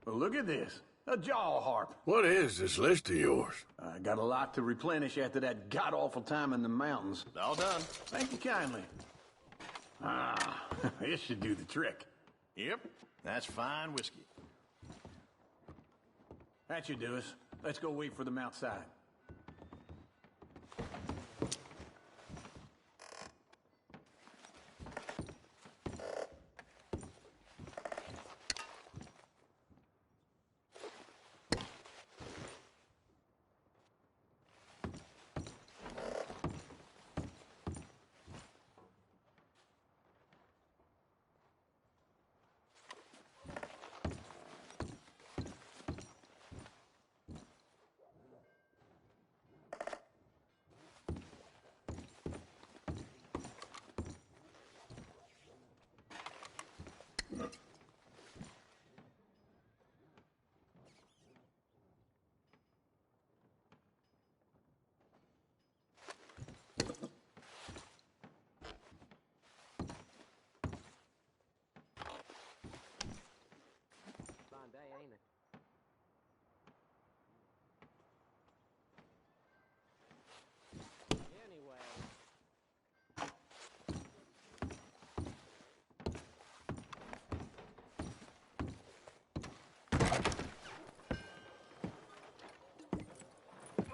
Speaker 8: Well, look at this. A jaw harp.
Speaker 1: What is this list of yours?
Speaker 8: I got a lot to replenish after that god-awful time in the mountains.
Speaker 20: All done.
Speaker 8: Thank you kindly. Ah, this should do the trick.
Speaker 20: Yep, that's fine whiskey.
Speaker 8: That should do us. Let's go wait for them outside.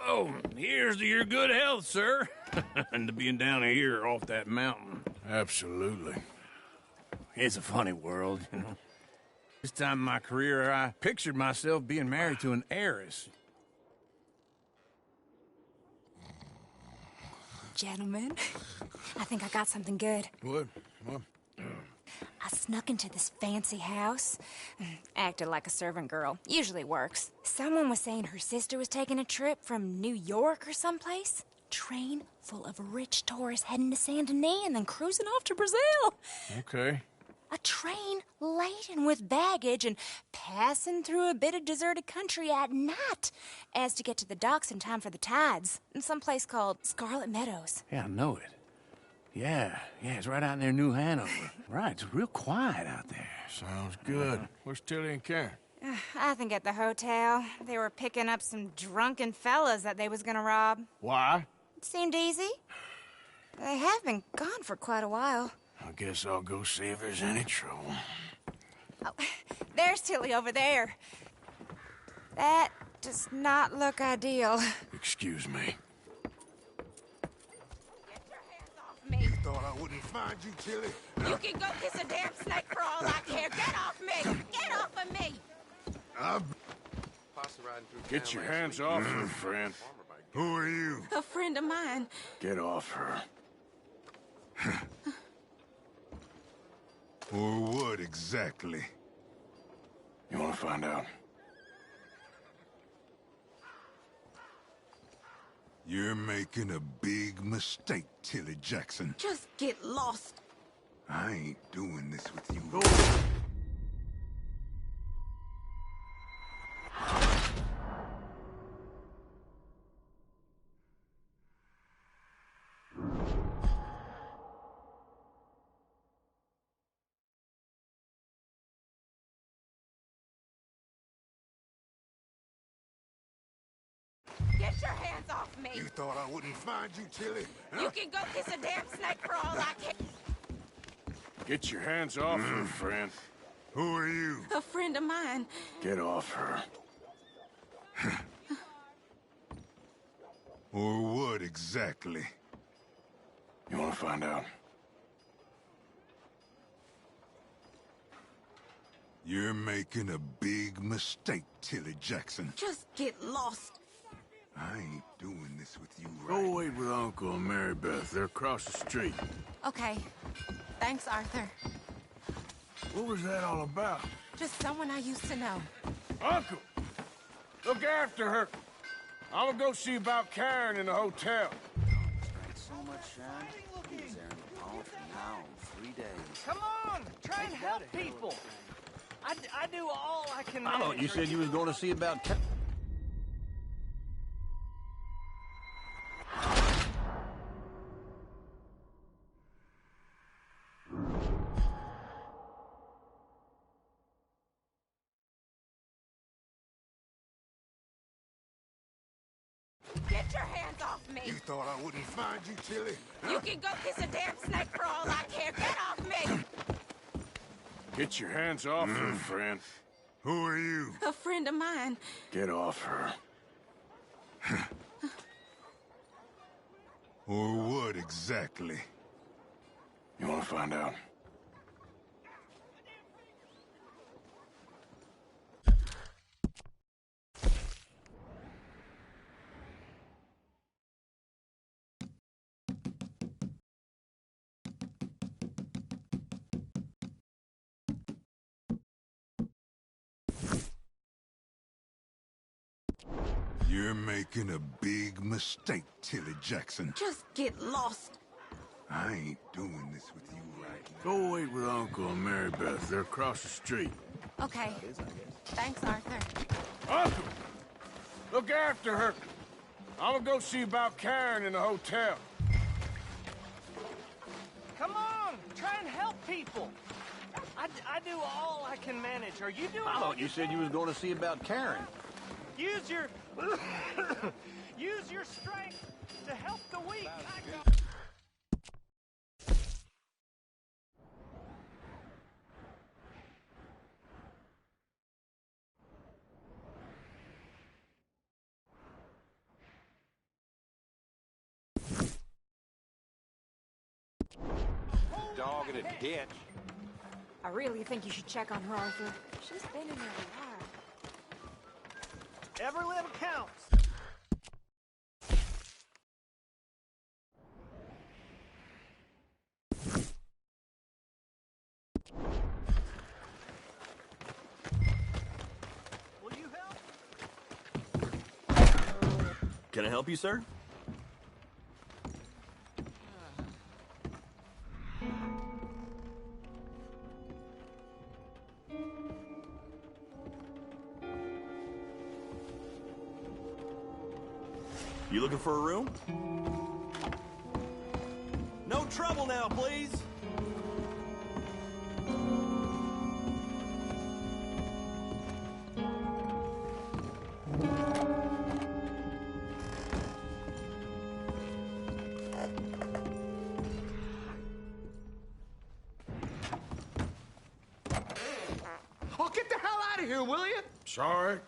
Speaker 9: Oh, here's to your good health, sir. And to being down here off that mountain.
Speaker 1: Absolutely.
Speaker 9: It's a funny world, you know. This time in my career, I pictured myself being married to an heiress.
Speaker 21: Gentlemen, I think I got something good.
Speaker 1: What?
Speaker 21: I snuck into this fancy house, acted like a servant girl. Usually works. Someone was saying her sister was taking a trip from New York or someplace. Train full of rich tourists heading to Saint Denis and then cruising off to Brazil.
Speaker 1: Okay.
Speaker 21: A train laden with baggage and passing through a bit of deserted country at night as to get to the docks in time for the tides in some place called Scarlet Meadows.
Speaker 9: Yeah, I know it. Yeah, it's right out near New Hanover. Right, it's real quiet out there.
Speaker 1: Sounds good. Where's Tilly and Karen?
Speaker 21: I think at the hotel. They were picking up some drunken fellas that they was gonna rob.
Speaker 1: Why?
Speaker 21: It seemed easy. They have been gone for quite a while.
Speaker 1: I guess I'll go see if there's any trouble.
Speaker 21: Oh, there's Tilly over there. That does not look ideal.
Speaker 1: Excuse me.
Speaker 21: Me.
Speaker 4: Thought I wouldn't find you, Tilly.
Speaker 18: You can go kiss a damn snake for all I care. Get off me! Get off of me!
Speaker 1: Get your hands off her, friend.
Speaker 4: Who are you?
Speaker 19: A friend of mine.
Speaker 1: Get off her.
Speaker 4: Or what exactly?
Speaker 1: You want to find out?
Speaker 4: You're making a big mistake, Tilly Jackson.
Speaker 19: Just get lost.
Speaker 4: I ain't doing this with you.
Speaker 18: Get your hands off me!
Speaker 4: You thought I wouldn't find you, Tilly?
Speaker 18: You can go kiss a damn snake for all I care.
Speaker 1: Get your hands off her, friend.
Speaker 4: Who are you?
Speaker 19: A friend of mine.
Speaker 1: Get off her.
Speaker 4: Or what exactly?
Speaker 1: You want to find out?
Speaker 4: You're making a big mistake, Tilly Jackson.
Speaker 19: Just get lost.
Speaker 4: I ain't doing this with you,
Speaker 1: Go wait with Uncle and Mary Beth. They're across the street.
Speaker 19: Okay. Thanks, Arthur.
Speaker 1: What was that all about?
Speaker 19: Just someone I used to know.
Speaker 1: Uncle, look after her. I'm gonna go see about Karen in the hotel.
Speaker 11: So much shine. He was there in the pond from now on 3 days.
Speaker 14: Come on, try and help people. I do all I can.
Speaker 8: I thought you said you was going to see about.
Speaker 19: Get your hands off me!
Speaker 4: You thought I wouldn't find you, Tilly?
Speaker 19: You can go kiss a damn snake for all I care. Get off me!
Speaker 1: Get your hands off her, friend.
Speaker 4: Who are you?
Speaker 19: A friend of mine.
Speaker 1: Get off her.
Speaker 4: Or what exactly?
Speaker 1: You want to find out?
Speaker 4: You're making a big mistake, Tilly Jackson.
Speaker 19: Just get lost.
Speaker 4: I ain't doing this with you right now.
Speaker 1: Go wait with Uncle and Mary Beth. They're across the street.
Speaker 19: Okay. Thanks, Arthur.
Speaker 1: Uncle! Look after her. I'm gonna go see about Karen in the hotel.
Speaker 14: Come on, try and help people. I do all I can manage. Are you doing?
Speaker 8: I thought you said you was going to see about Karen.
Speaker 14: Use your use your strength to help the weak.
Speaker 11: Dog in a ditch.
Speaker 21: I really think you should check on her, Arthur. She's been in there a while.
Speaker 14: Every little counts. Will you help?
Speaker 2: Can I help you, sir? You looking for a room? No trouble now, please.
Speaker 8: Oh, get the hell out of here, will you?
Speaker 1: Sorry.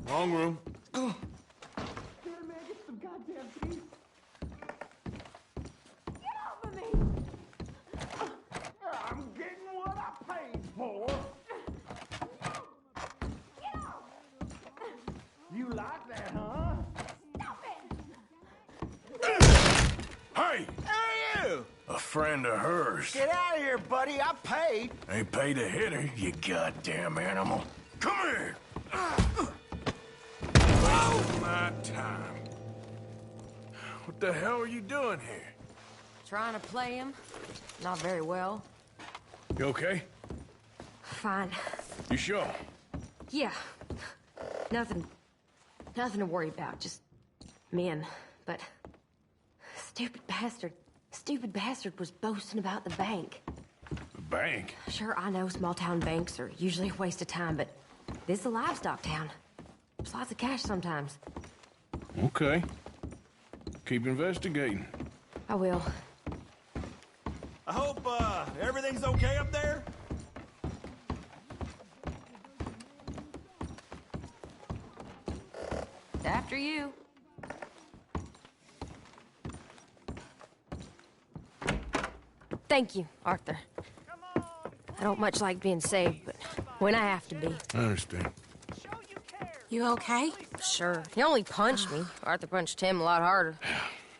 Speaker 1: Wrong room.
Speaker 8: I'm getting what I paid for. You like that, huh?
Speaker 1: Hey!
Speaker 8: Hey, you!
Speaker 1: A friend of hers.
Speaker 8: Get out of here, buddy. I paid.
Speaker 1: Ain't paid to hit her, you goddamn animal. Come here! Oh, my time. What the hell are you doing here?
Speaker 18: Trying to play him. Not very well.
Speaker 1: You okay?
Speaker 18: Fine.
Speaker 1: You sure?
Speaker 18: Yeah. Nothing to worry about. Just men. But stupid bastard was boasting about the bank.
Speaker 1: The bank?
Speaker 18: Sure, I know small town banks are usually a waste of time, but this is a livestock town. There's lots of cash sometimes.
Speaker 1: Okay. Keep investigating.
Speaker 18: I will.
Speaker 2: I hope, everything's okay up there?
Speaker 18: After you. Thank you, Arthur. I don't much like being saved, but when I have to be.
Speaker 1: I understand.
Speaker 19: You okay?
Speaker 18: Sure. He only punched me. Arthur punched him a lot harder.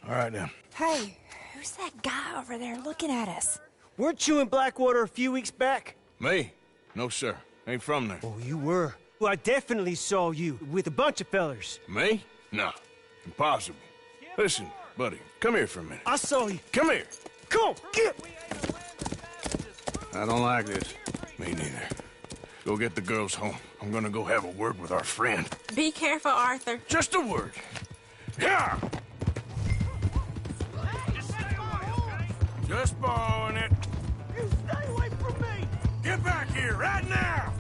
Speaker 1: All right, then.
Speaker 21: Hey, who's that guy over there looking at us?
Speaker 14: Weren't you in Blackwater a few weeks back?
Speaker 1: Me? No, sir. Ain't from there.
Speaker 14: Oh, you were. Well, I definitely saw you with a bunch of fellers.
Speaker 1: Me? No. Impossible. Listen, buddy, come here for a minute.
Speaker 14: I saw you.
Speaker 1: Come here.
Speaker 14: Come on, get!
Speaker 1: I don't like this. Me neither. Go get the girls home. I'm gonna go have a word with our friend.
Speaker 19: Be careful, Arthur.
Speaker 1: Just a word. Yeah! Just borrowing it.
Speaker 8: You stay away from me!
Speaker 1: Get back here right now!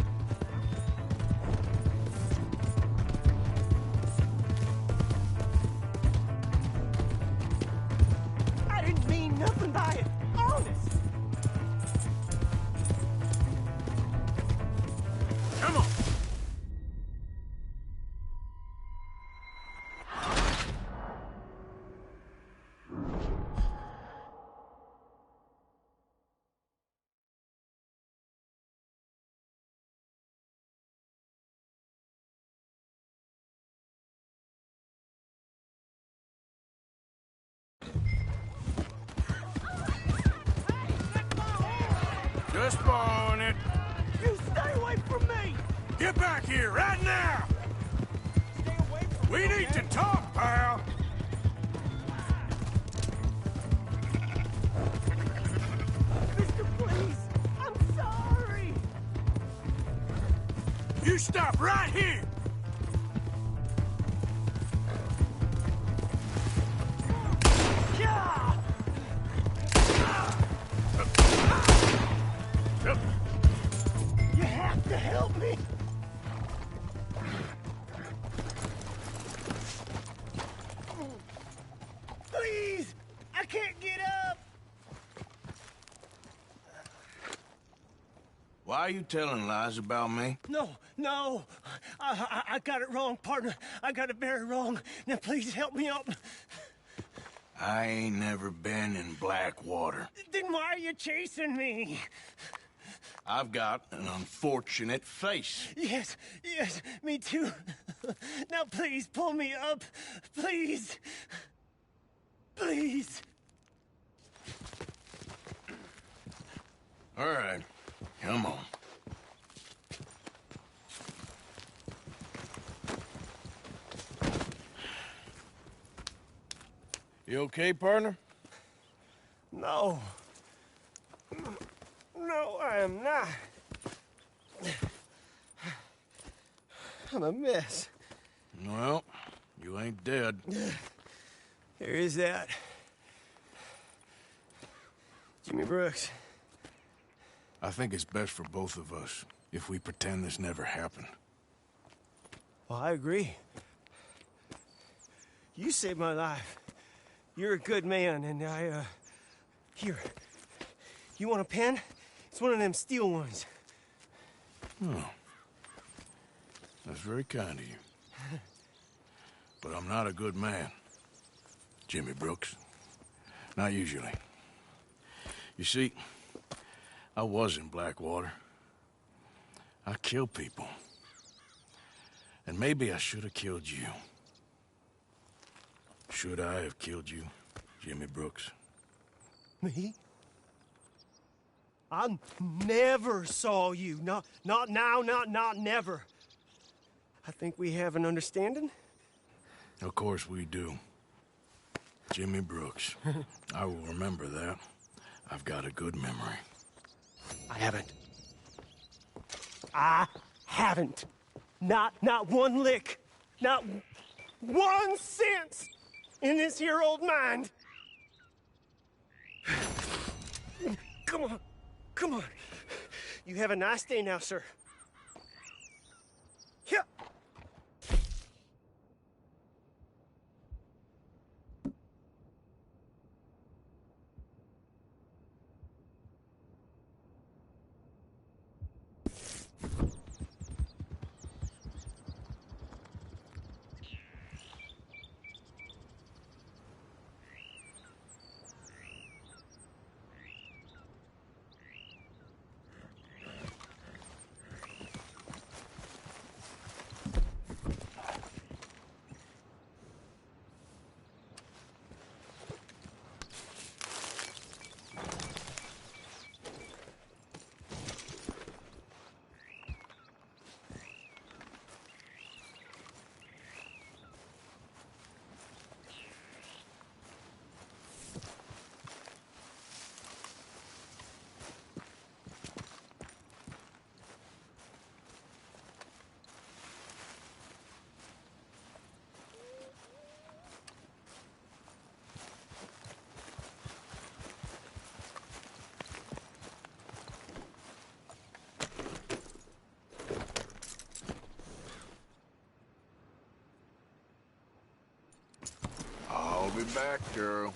Speaker 8: I didn't mean nothing by it. Honest.
Speaker 1: Come on. Just borrowing it.
Speaker 8: You stay away from me!
Speaker 1: Get back here right now! We need to talk, pal!
Speaker 8: Mister, please! I'm sorry!
Speaker 1: You stop right here!
Speaker 8: Yeah! You have to help me! Please! I can't get up!
Speaker 1: Why are you telling lies about me?
Speaker 8: No! I got it wrong, partner. I got it very wrong. Now please help me up.
Speaker 1: I ain't never been in Blackwater.
Speaker 8: Then why are you chasing me?
Speaker 1: I've got an unfortunate face.
Speaker 8: Yes, me too. Now please pull me up. Please. Please.
Speaker 1: All right, come on. You okay, partner?
Speaker 8: No. No, I am not. I'm a mess.
Speaker 1: Well, you ain't dead.
Speaker 8: There is that. Jimmy Brooks.
Speaker 1: I think it's best for both of us if we pretend this never happened.
Speaker 8: Well, I agree. You saved my life. You're a good man, and here. You want a pen? It's one of them steel ones.
Speaker 1: Oh. That's very kind of you. But I'm not a good man, Jimmy Brooks. Not usually. You see, I was in Blackwater. I killed people. And maybe I should have killed you. Should I have killed you, Jimmy Brooks?
Speaker 8: Me? I never saw you. Not now, not never. I think we have an understanding.
Speaker 1: Of course we do. Jimmy Brooks. I will remember that. I've got a good memory.
Speaker 8: I haven't. Not one lick. Not 1 cent in this here old mind. Come on. You have a nice day now, sir. Yeah.
Speaker 1: back, girl.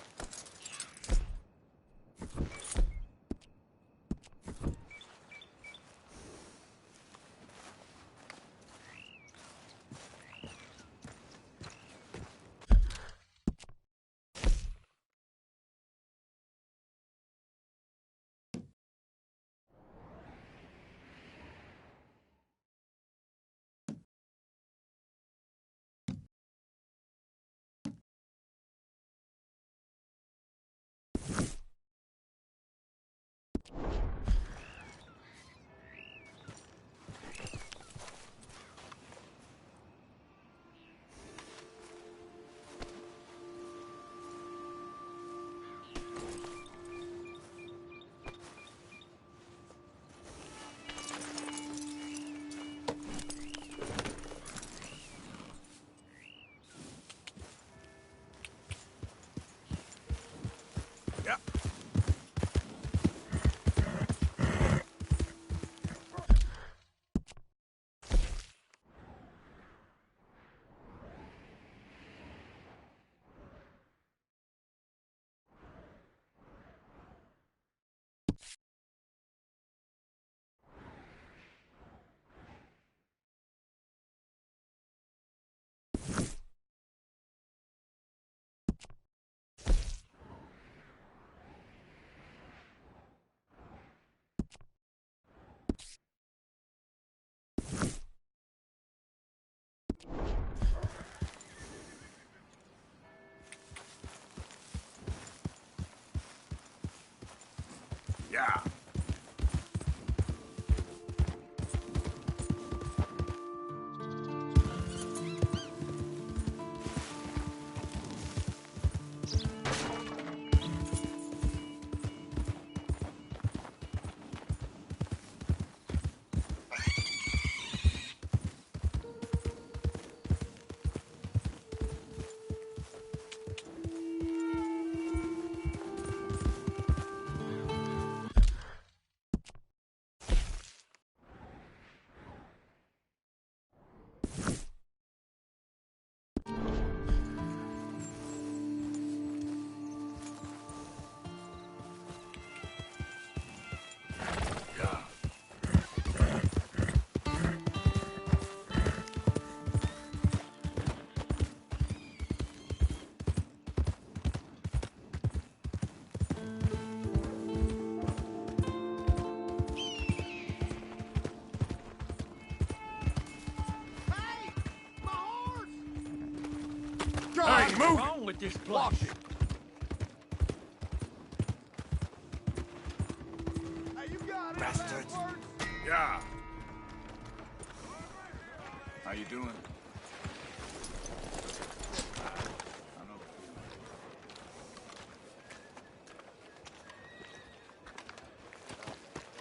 Speaker 1: Yeah.
Speaker 9: Hey, move! What's wrong with this place?
Speaker 4: Hey, you got it,
Speaker 13: bastards.
Speaker 1: Yeah.
Speaker 13: How you doing?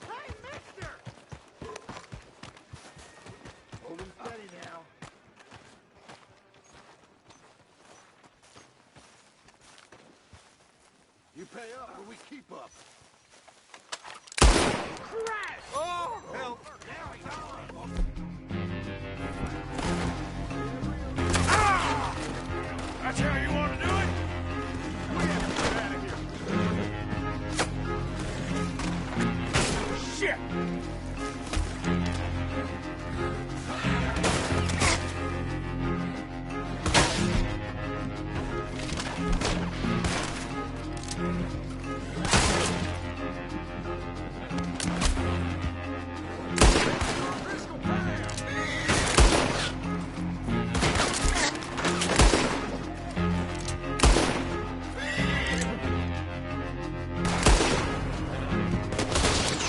Speaker 4: Hey, mister! Hold him steady now. You pay up or we keep up. Crash!
Speaker 8: Oh, help!
Speaker 1: Ah! That's how you want to do it?
Speaker 4: We have to get out of here.
Speaker 1: Shit!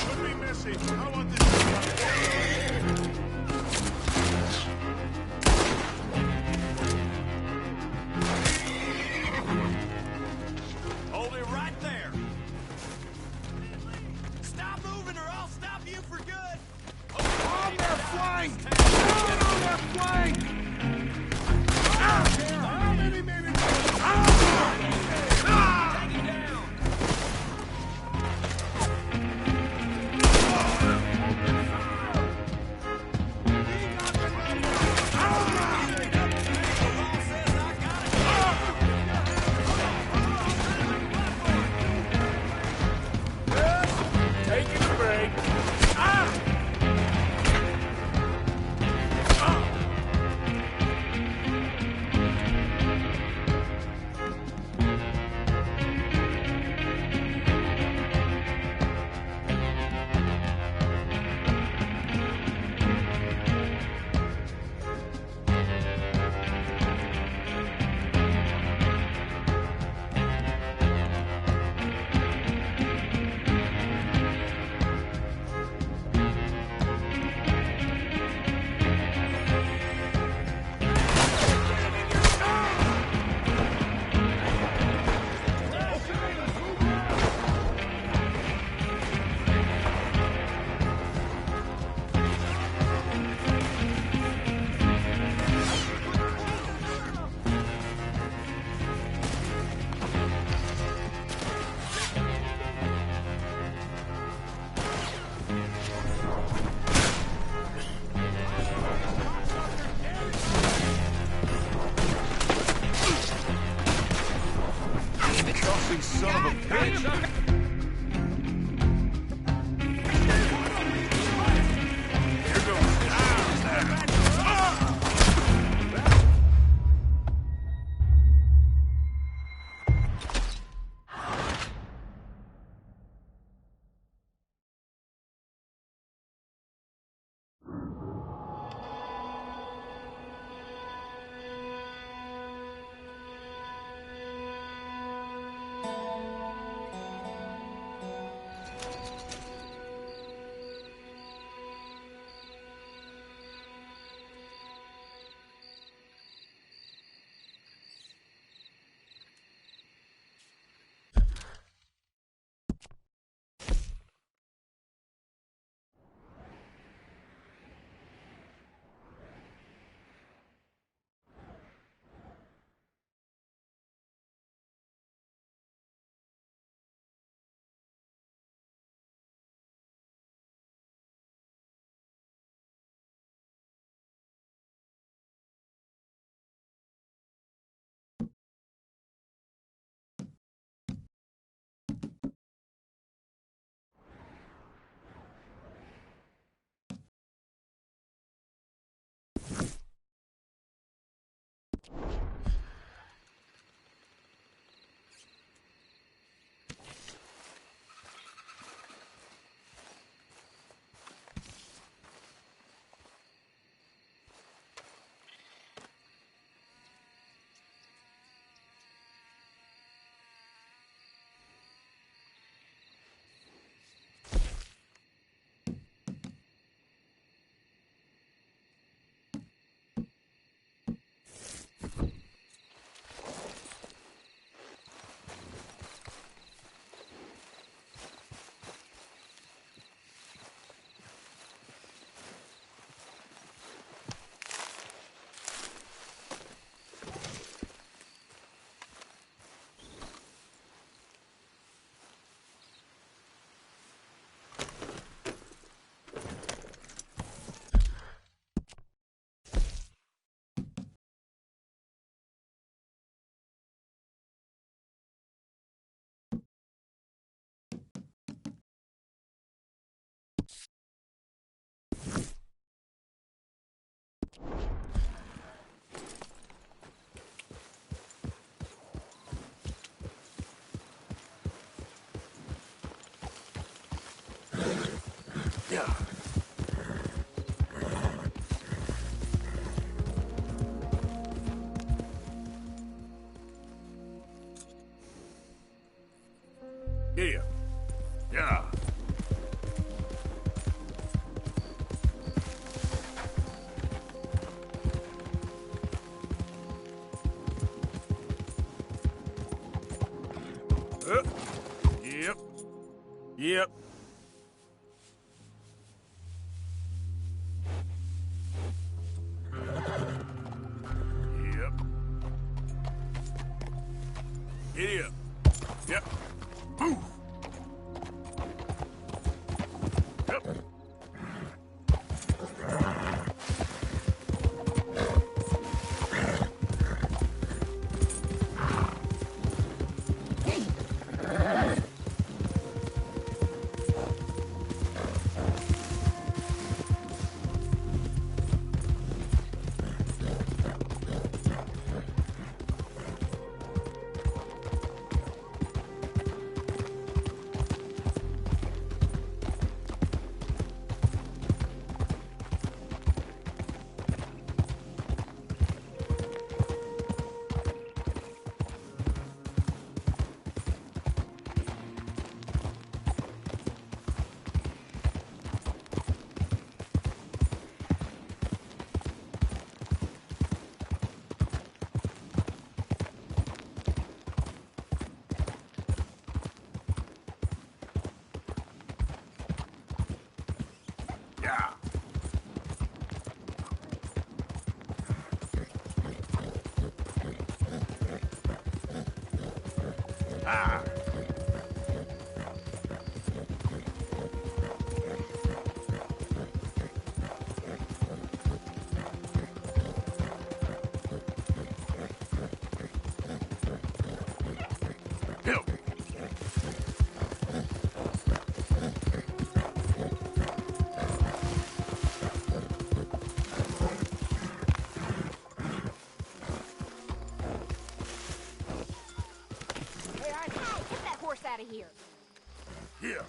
Speaker 1: Could be messy. I want this.
Speaker 2: Hold it right there. Stop moving or I'll stop you for good.
Speaker 4: On their flank! Down on their flank! How many minutes?
Speaker 1: Yeah. Yeah. Yeah. Yep. Yep. Yep. Giddy up. Yep. Move. Yep. Yeah. Ah. Help.
Speaker 18: Hey, get that horse out of here.
Speaker 1: Yeah.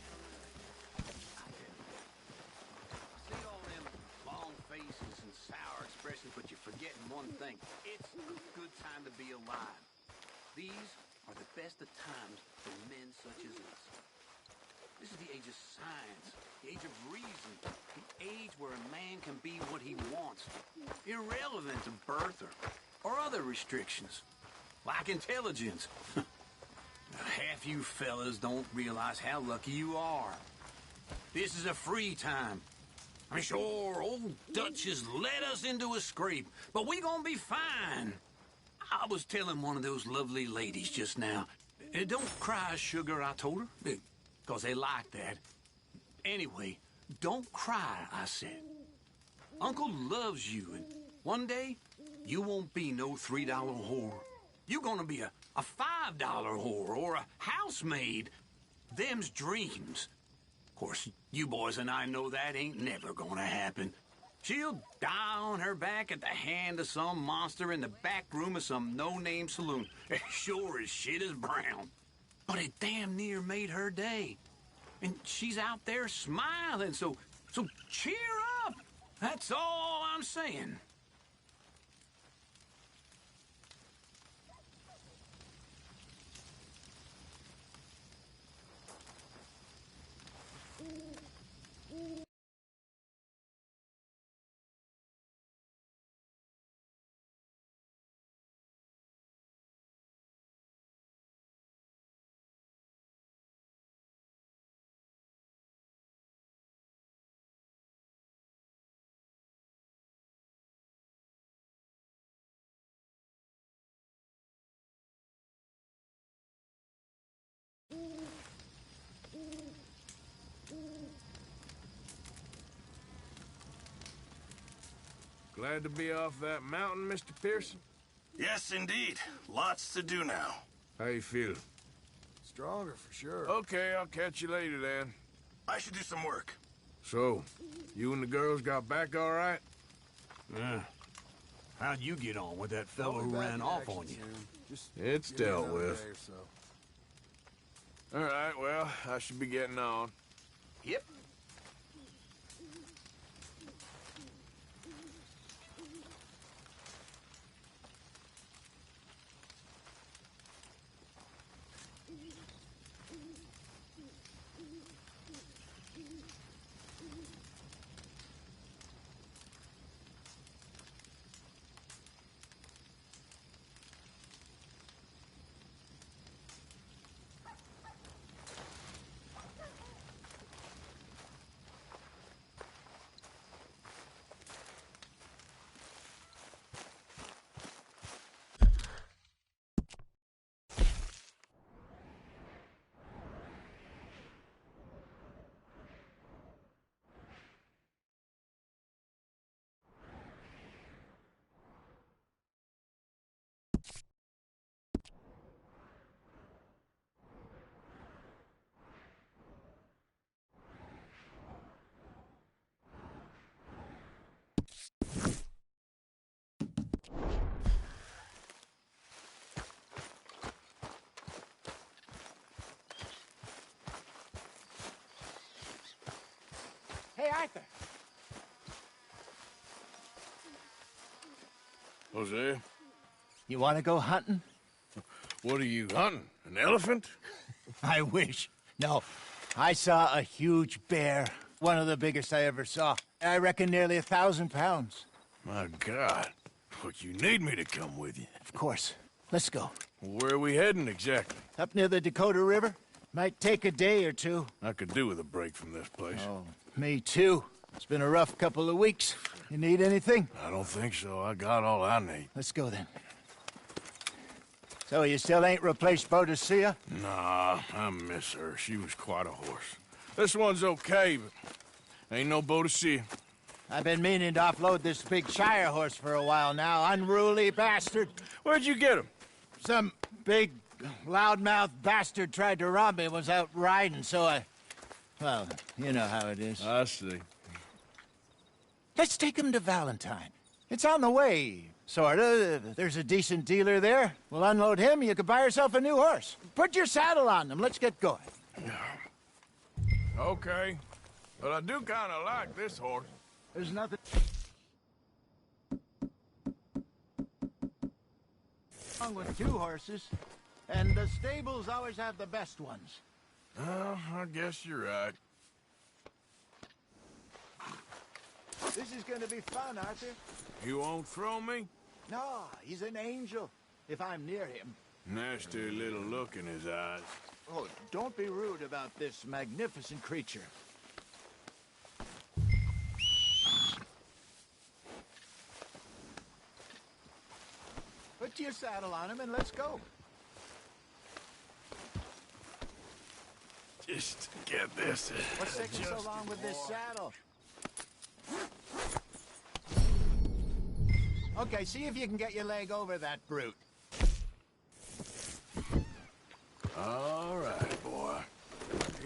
Speaker 9: See all them long faces and sour expressions, but you're forgetting one thing. It's a good time to be alive. These are the best of times for men such as us. This is the age of science, the age of reason, the age where a man can be what he wants, irrelevant to birth or other restrictions, like intelligence. Half you fellas don't realize how lucky you are. This is a free time. I mean, sure, old Dutch has led us into a scrape, but we gonna be fine. I was telling one of those lovely ladies just now, don't cry, sugar, I told her, because they like that. Anyway, don't cry, I said. Uncle loves you, and one day, you won't be no $3 whore. You're gonna be a $5 whore or a housemaid. Them's dreams. Of course, you boys and I know that ain't never gonna happen. She'll die on her back at the hand of some monster in the back room of some no-name saloon. Sure as shit as brown. But it damn near made her day. And she's out there smiling, so cheer up. That's all I'm saying.
Speaker 1: Glad to be off that mountain, Mr. Pearson?
Speaker 16: Yes, indeed. Lots to do now.
Speaker 1: How you feel?
Speaker 14: Stronger for sure.
Speaker 1: Okay, I'll catch you later then.
Speaker 16: I should do some work.
Speaker 1: So, you and the girls got back all right?
Speaker 2: Yeah. How'd you get on with that fellow who ran off on you?
Speaker 1: It's dealt with. All right, well, I should be getting on.
Speaker 9: Yep.
Speaker 6: Hey, Arthur.
Speaker 1: Jose?
Speaker 6: You want to go hunting?
Speaker 1: What are you hunting? An elephant?
Speaker 6: I wish. No. I saw a huge bear. One of the biggest I ever saw. I reckon nearly 1,000 pounds.
Speaker 1: My God. Look, you need me to come with you.
Speaker 6: Of course. Let's go.
Speaker 1: Where are we heading exactly?
Speaker 6: Up near the Dakota River. Might take a day or two.
Speaker 1: I could do with a break from this place.
Speaker 6: Oh, me too. It's been a rough couple of weeks. You need anything?
Speaker 1: I don't think so. I got all I need.
Speaker 6: Let's go then. So you still ain't replaced Boadicea?
Speaker 1: Nah, I miss her. She was quite a horse. This one's okay, but ain't no Boadicea.
Speaker 6: I've been meaning to offload this big Shire horse for a while now. Unruly bastard.
Speaker 1: Where'd you get him?
Speaker 6: Some big, loudmouth bastard tried to rob me and was out riding, so I... Well, you know how it is.
Speaker 1: I see.
Speaker 6: Let's take him to Valentine. It's on the way, sorta. There's a decent dealer there. We'll unload him, you could buy yourself a new horse. Put your saddle on him, let's get going.
Speaker 1: Okay. But I do kind of like this horse.
Speaker 6: There's nothing wrong with two horses, and the stables always have the best ones.
Speaker 1: Well, I guess you're right.
Speaker 6: This is gonna be fun, Arthur.
Speaker 1: You won't throw me?
Speaker 6: No, he's an angel, if I'm near him.
Speaker 1: Nasty little look in his eyes.
Speaker 6: Oh, don't be rude about this magnificent creature. Put your saddle on him and let's go.
Speaker 1: Just get this.
Speaker 6: What's taking so long with this saddle? Okay, see if you can get your leg over that brute.
Speaker 1: All right, boy.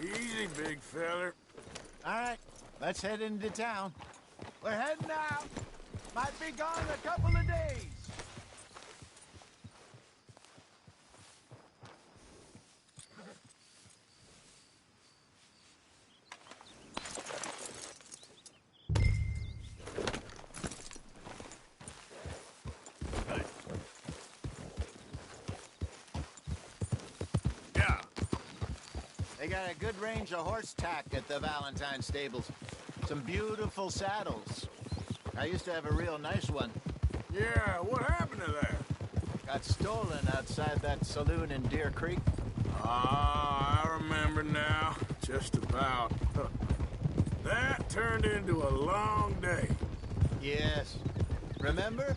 Speaker 1: Easy, big feller.
Speaker 6: All right, let's head into town. We're heading out. Might be gone a couple of days. They got a good range of horse tack at the Valentine stables. Some beautiful saddles. I used to have a real nice one.
Speaker 1: Yeah, what happened to that?
Speaker 6: Got stolen outside that saloon in Deer Creek.
Speaker 1: Ah, I remember now. Just about. That turned into a long day.
Speaker 6: Yes. Remember?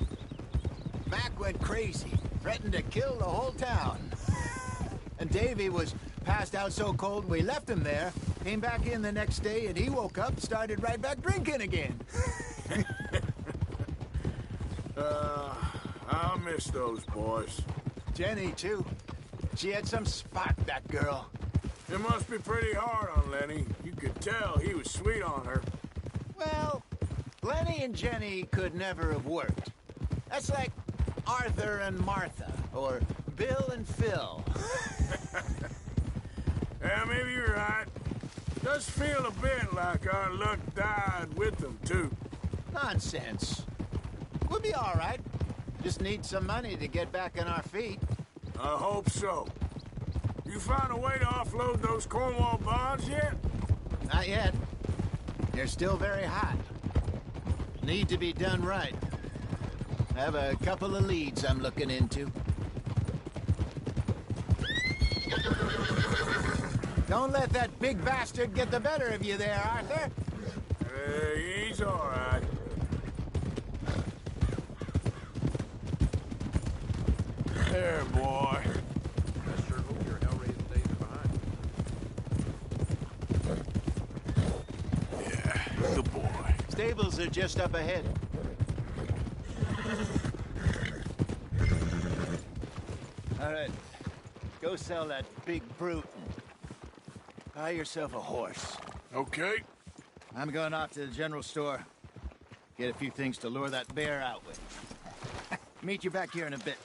Speaker 6: Mac went crazy, threatened to kill the whole town. And Davy was passed out so cold we left him there, came back in the next day, and he woke up, started right back drinking again.
Speaker 1: I'll miss those boys.
Speaker 6: Jenny, too. She had some spark, that girl.
Speaker 1: It must be pretty hard on Lenny. You could tell he was sweet on her.
Speaker 6: Well, Lenny and Jenny could never have worked. That's like Arthur and Martha, or Bill and Phil.
Speaker 1: Yeah, maybe you're right. Does feel a bit like our luck died with them, too.
Speaker 6: Nonsense. We'll be all right. Just need some money to get back on our feet.
Speaker 1: I hope so. You found a way to offload those Cornwall bonds yet?
Speaker 6: Not yet. They're still very hot. Need to be done right. I have a couple of leads I'm looking into. Don't let that big bastard get the better of you there, Arthur.
Speaker 1: He's all right. There, boy.
Speaker 20: I sure hope your hell-raising days are behind.
Speaker 1: Yeah, good boy.
Speaker 6: Stables are just up ahead. All right, go sell that big brute. Buy yourself a horse.
Speaker 1: Okay.
Speaker 6: I'm going off to the general store. Get a few things to lure that bear out with. Meet you back here in a bit.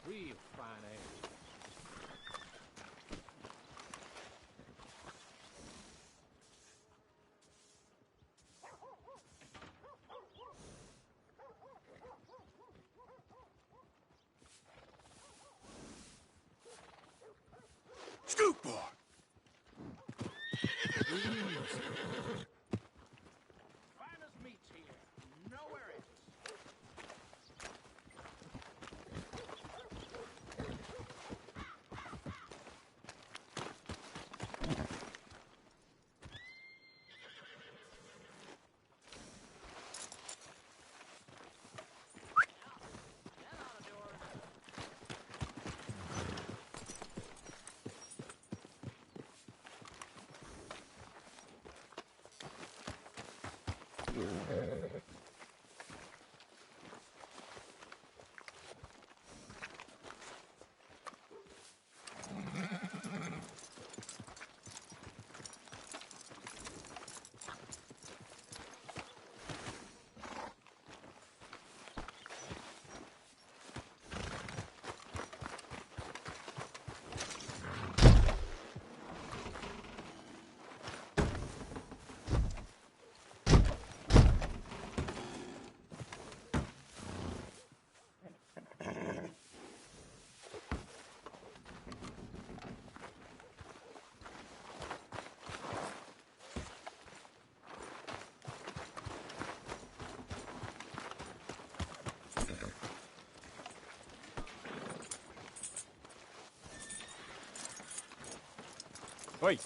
Speaker 14: Real fine ass.
Speaker 1: Scoop boy.
Speaker 20: Finest meats here. Nowhere else.
Speaker 1: Wait.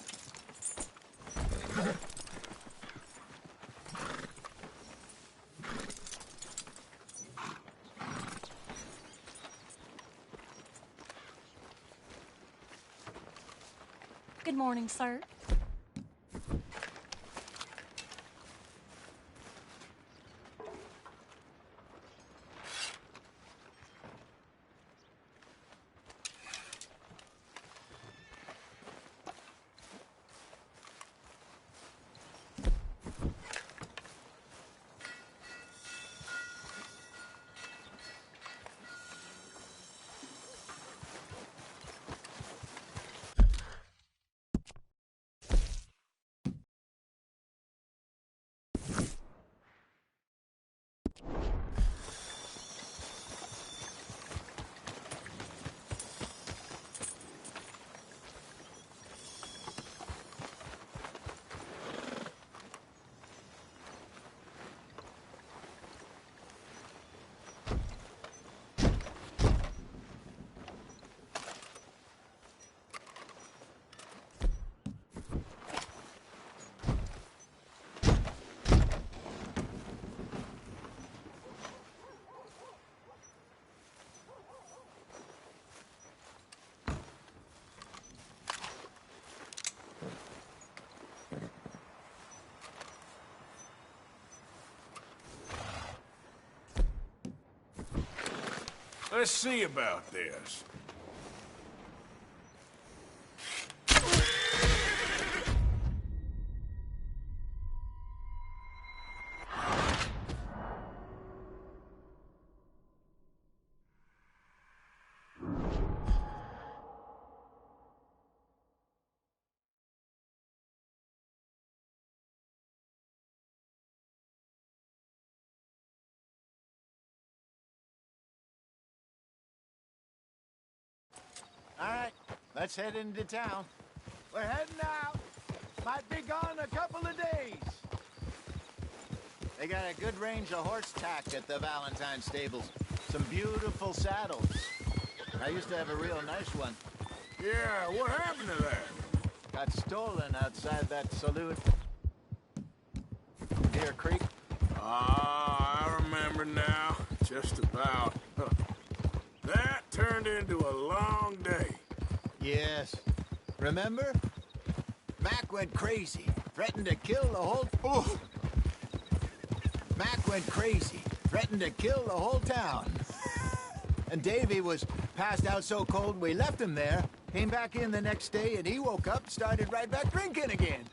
Speaker 3: Good morning, sir.
Speaker 1: Let's see about this.
Speaker 6: All right, let's head into town.
Speaker 22: We're heading out. Might be gone a couple of days.
Speaker 6: They got a good range of horse tack at the Valentine stables. Some beautiful saddles. I used to have a real nice one.
Speaker 1: Yeah, what happened to that?
Speaker 6: Got stolen outside that saloon. Deer Creek.
Speaker 1: Ah, I remember now. Just about. That turned into a long day.
Speaker 6: Yes. Remember? Mac went crazy. Threatened to kill the whole... Oh! Mac went crazy. Threatened to kill the whole town. And Davy was passed out so cold we left him there. Came back in the next day and he woke up and started right back drinking again.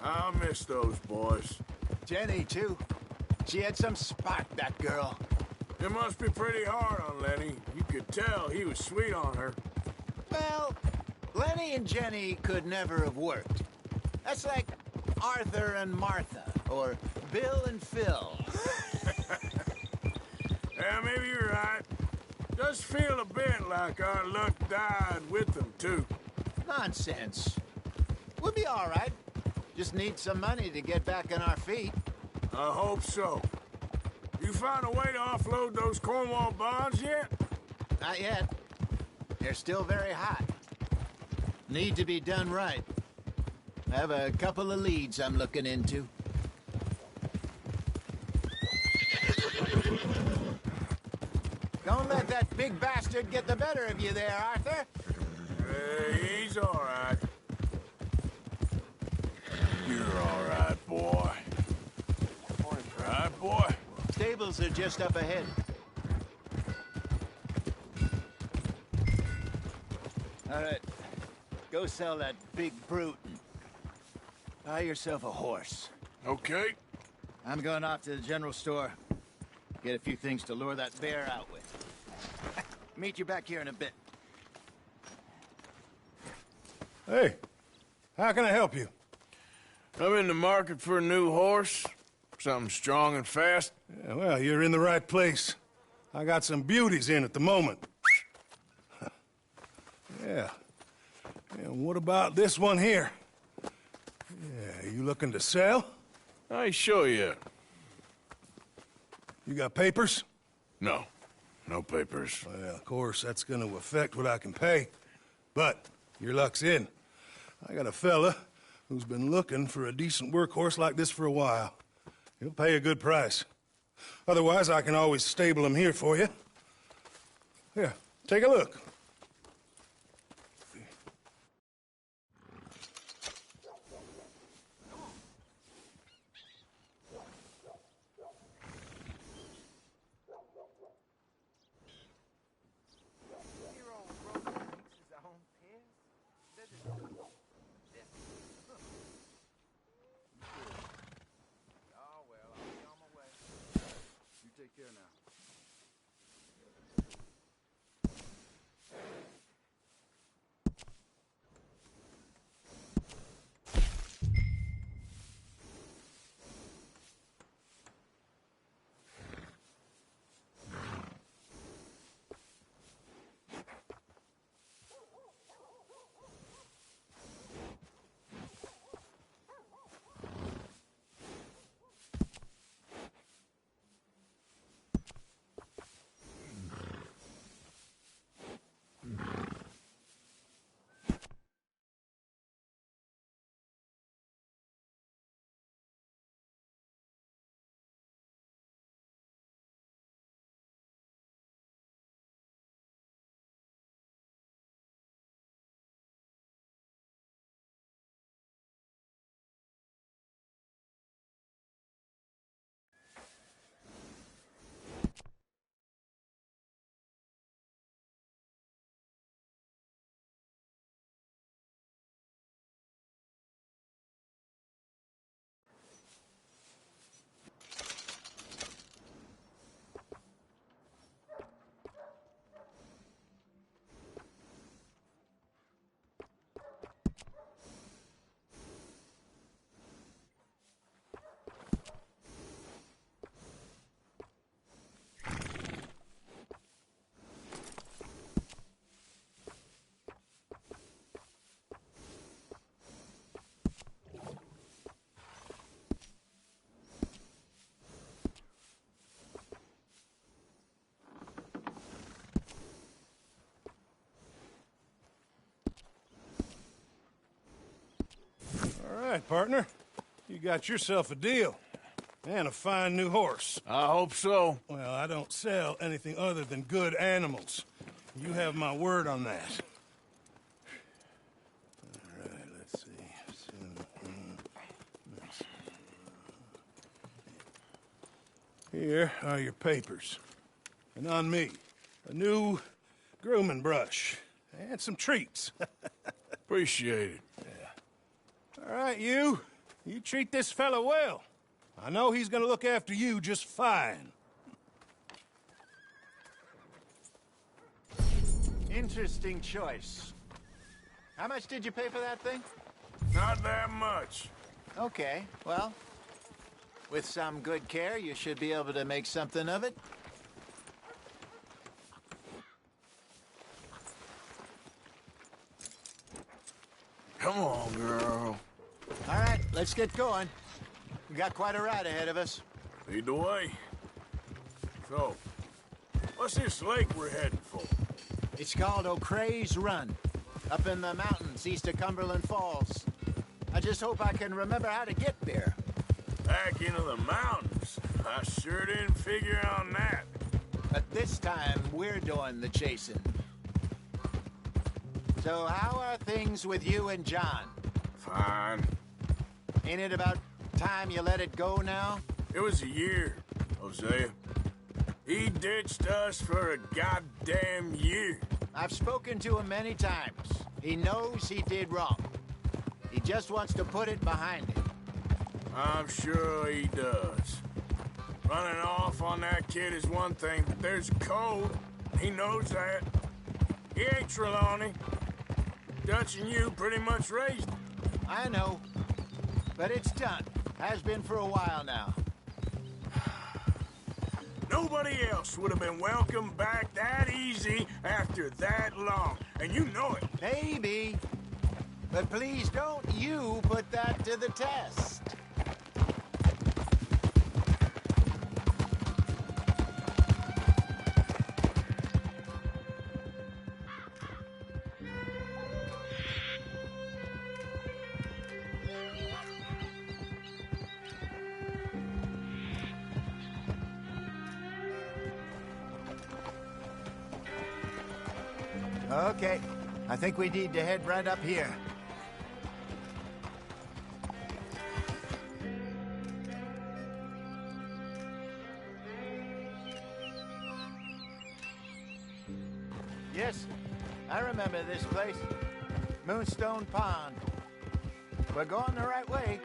Speaker 1: I'll miss those boys.
Speaker 6: Jenny, too. She had some spark, that girl.
Speaker 1: It must be pretty hard on Lenny. You could tell he was sweet on her.
Speaker 6: Well, Lenny and Jenny could never have worked. That's like Arthur and Martha, or Bill and Phil.
Speaker 1: Yeah, maybe you're right. Does feel a bit like our luck died with them, too.
Speaker 6: Nonsense. We'll be all right. Just need some money to get back on our feet.
Speaker 1: I hope so. You found a way to offload those Cornwall bonds yet?
Speaker 6: Not yet. They're still very hot. Need to be done right. I have a couple of leads I'm looking into. Don't let that big bastard get the better of you there, Arthur.
Speaker 1: He's all right.
Speaker 6: stables are just up ahead. All right. Go sell that big brute. Buy yourself a horse.
Speaker 1: Okay.
Speaker 6: I'm going off to the general store. Get a few things to lure that bear out with. Meet you back here in a bit.
Speaker 16: Hey, how can I help you?
Speaker 1: I'm in the market for a new horse. Something strong and fast.
Speaker 16: Yeah, well, you're in the right place. I got some beauties in at the moment. Yeah. And what about this one here? Yeah, you looking to sell?
Speaker 1: I show you.
Speaker 16: You got papers?
Speaker 1: No. No papers.
Speaker 16: Well, of course, that's gonna affect what I can pay. But your luck's in. I got a fella who's been looking for a decent workhorse like this for a while. He'll pay a good price. Otherwise, I can always stable him here for you. Here, take a look.
Speaker 11: Take care now.
Speaker 16: All right, partner. You got yourself a deal. And a fine new horse.
Speaker 1: I hope so.
Speaker 16: Well, I don't sell anything other than good animals. You have my word on that. All right, let's see. Here are your papers. And on me, a new grooming brush. And some treats.
Speaker 1: Appreciate it.
Speaker 16: Yeah. All right, you. You treat this fella well. I know he's gonna look after you just fine.
Speaker 6: Interesting choice. How much did you pay for that thing?
Speaker 1: Not that much.
Speaker 6: Okay, well, with some good care, you should be able to make something of it.
Speaker 1: Come on, girl.
Speaker 6: All right, let's get going. We got quite a ride ahead of us.
Speaker 1: Lead the way. So, what's this lake we're heading for?
Speaker 6: It's called O'Creagh's Run, up in the mountains east of Cumberland Falls. I just hope I can remember how to get there.
Speaker 1: Back into the mountains? I sure didn't figure on that.
Speaker 6: But this time, we're doing the chasing. So how are things with you and John?
Speaker 1: Fine.
Speaker 6: Ain't it about time you let it go now?
Speaker 1: It was a year, Hosea. He ditched us for a goddamn year.
Speaker 22: I've spoken to him many times. He knows he did wrong. He just wants to put it behind him.
Speaker 1: I'm sure he does. Running off on that kid is one thing, but there's a code. He knows that. He ain't Trelawney. Dutch and you pretty much raised him.
Speaker 22: I know. But it's done. Has been for a while now.
Speaker 1: Nobody else would have been welcomed back that easy after that long. And you know it.
Speaker 22: Maybe. But please don't you put that to the test. Okay, I think we need to head right up here. Yes, I remember this place. Moonstone Pond. We're going the right way.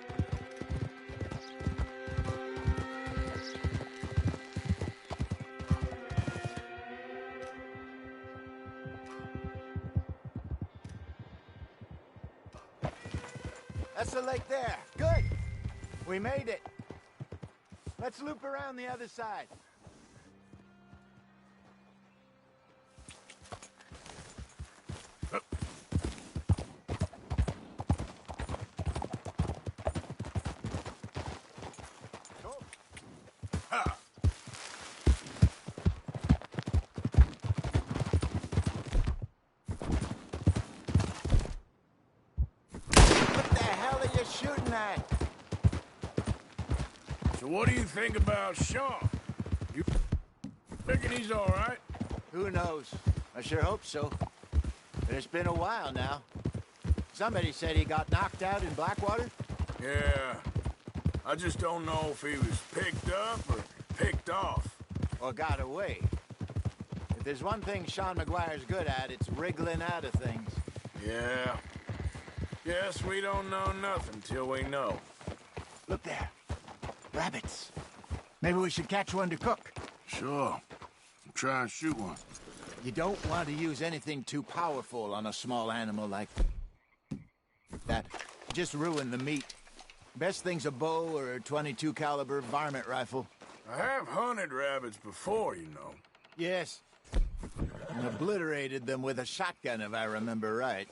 Speaker 22: That's the lake there. Good. We made it. Let's loop around the other side. Shooting at.
Speaker 1: So what do you think about Sean? You thinking he's all right?
Speaker 22: Who knows? I sure hope so. But it's been a while now. Somebody said he got knocked out in Blackwater?
Speaker 1: Yeah. I just don't know if he was picked up or picked off.
Speaker 22: Or got away. If there's one thing Sean McGuire's good at, it's wriggling out of things.
Speaker 1: Yeah. Guess we don't know nothing till we know.
Speaker 22: Look there. Rabbits. Maybe we should catch one to cook.
Speaker 1: Sure. Try and shoot one.
Speaker 22: You don't want to use anything too powerful on a small animal like that. Just ruin the meat. Best thing's a bow or a .22 caliber varmint rifle.
Speaker 1: I have hunted rabbits before, you know.
Speaker 22: Yes. And obliterated them with a shotgun, if I remember right.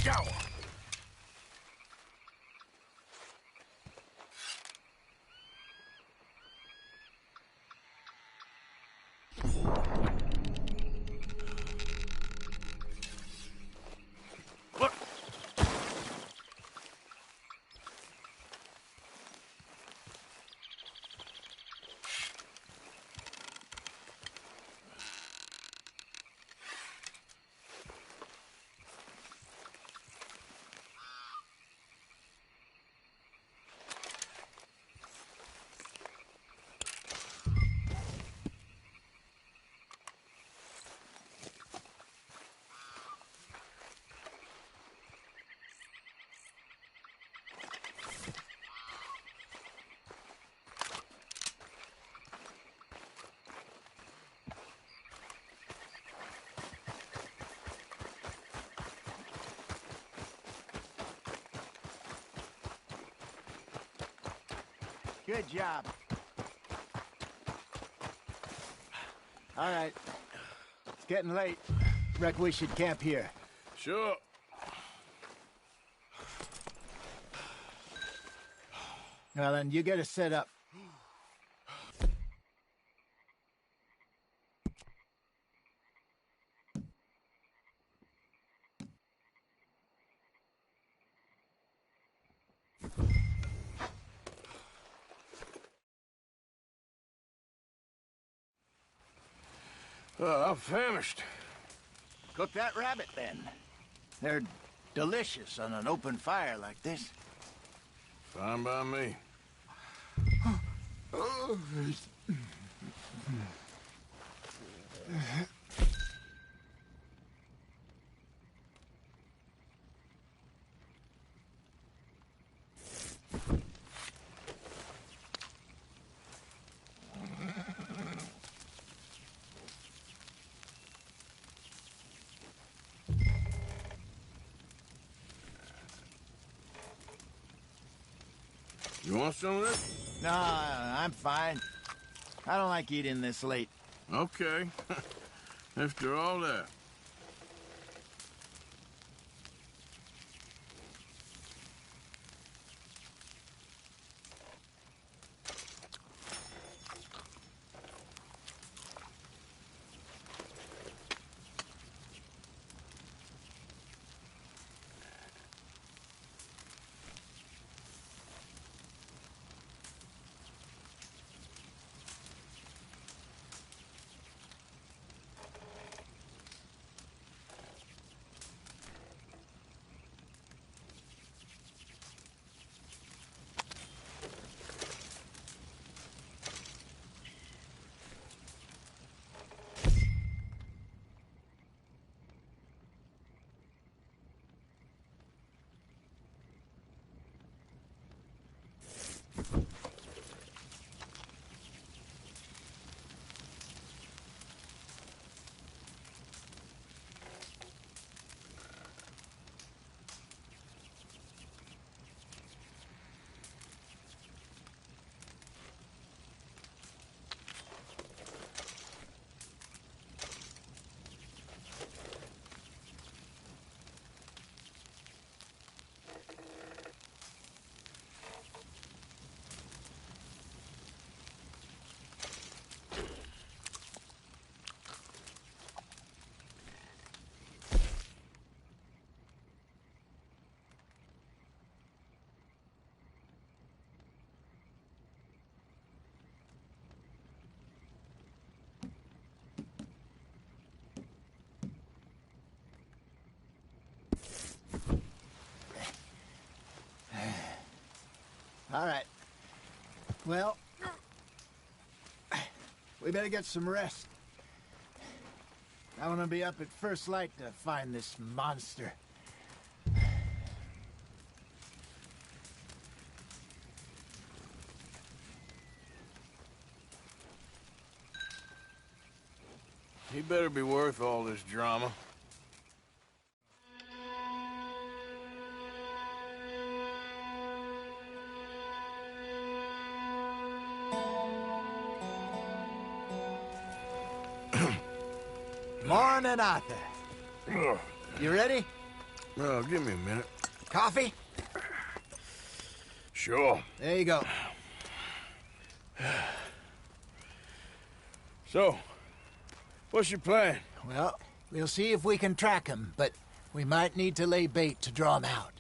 Speaker 1: Go!
Speaker 22: Good job. All right. It's getting late. Reckon we should camp here.
Speaker 1: Sure.
Speaker 22: Well, then you get us set up.
Speaker 1: I'm famished.
Speaker 22: Cook that rabbit, then. They're delicious on an open fire like this.
Speaker 1: Fine by me. You want some of this?
Speaker 22: No, I'm fine. I don't like eating this late.
Speaker 1: Okay. After all that.
Speaker 22: All right. Well, we better get some rest. I want to be up at first light to find this monster.
Speaker 1: He better be worth all this drama.
Speaker 22: Morning, Arthur. You ready?
Speaker 1: Well, give me a minute.
Speaker 22: Coffee?
Speaker 1: Sure.
Speaker 22: There you go.
Speaker 1: So, what's your plan?
Speaker 22: Well, we'll see if we can track him, but we might need to lay bait to draw him out.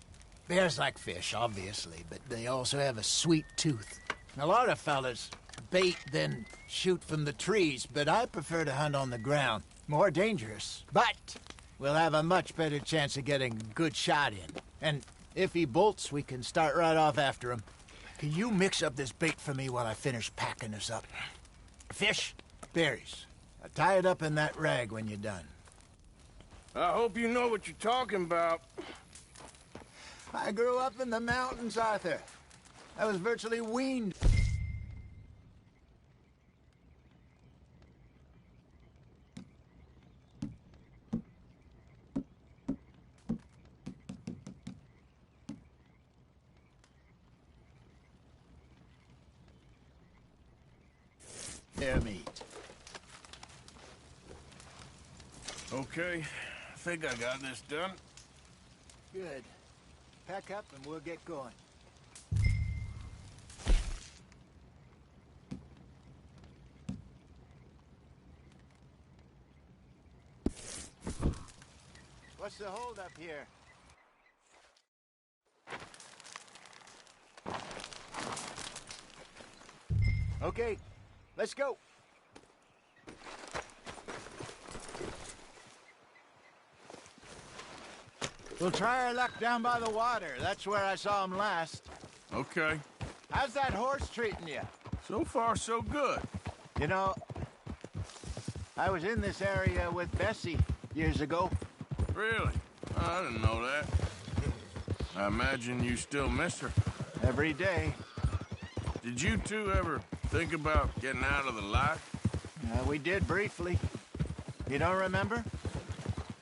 Speaker 22: Bears like fish, obviously, but they also have a sweet tooth. A lot of fellas bait, then shoot from the trees, but I prefer to hunt on the ground. More dangerous, but we'll have a much better chance of getting a good shot in. And if he bolts, we can start right off after him. Can you mix up this bait for me while I finish packing this up? Fish, berries. Tie it up in that rag when you're done.
Speaker 1: I hope you know what you're talking about.
Speaker 22: I grew up in the mountains, Arthur. I was virtually weaned. bear meat.
Speaker 1: Okay, I think I got this done.
Speaker 22: Good. Pack up and we'll get going. What's the holdup here? Okay, let's go. We'll try our luck down by the water. That's where I saw him last.
Speaker 1: Okay.
Speaker 22: How's that horse treating you?
Speaker 1: So far, so good.
Speaker 22: You know, I was in this area with Bessie years ago.
Speaker 1: Really? I didn't know that. I imagine you still miss her.
Speaker 22: Every day.
Speaker 1: Did you two ever think about getting out of the life?
Speaker 22: We did briefly. You don't remember?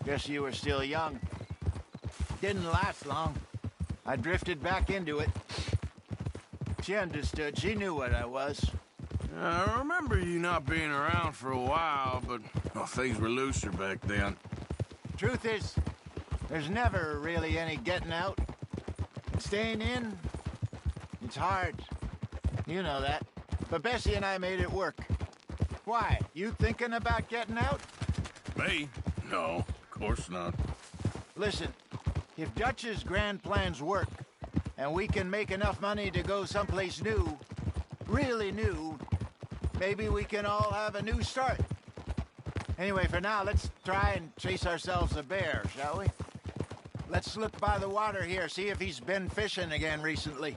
Speaker 22: Guess you were still young. Didn't last long. I drifted back into it. She understood. She knew what I was.
Speaker 1: I remember you not being around for a while, but well, things were looser back then.
Speaker 22: Truth is, there's never really any getting out. Staying in, it's hard. You know that. But Bessie and I made it work. Why? You thinking about getting out?
Speaker 1: Me? No, of course not.
Speaker 22: Listen, if Dutch's grand plans work, and we can make enough money to go someplace new, really new, maybe we can all have a new start. Anyway, for now, let's try and chase ourselves a bear, shall we? Let's look by the water here, see if he's been fishing again recently.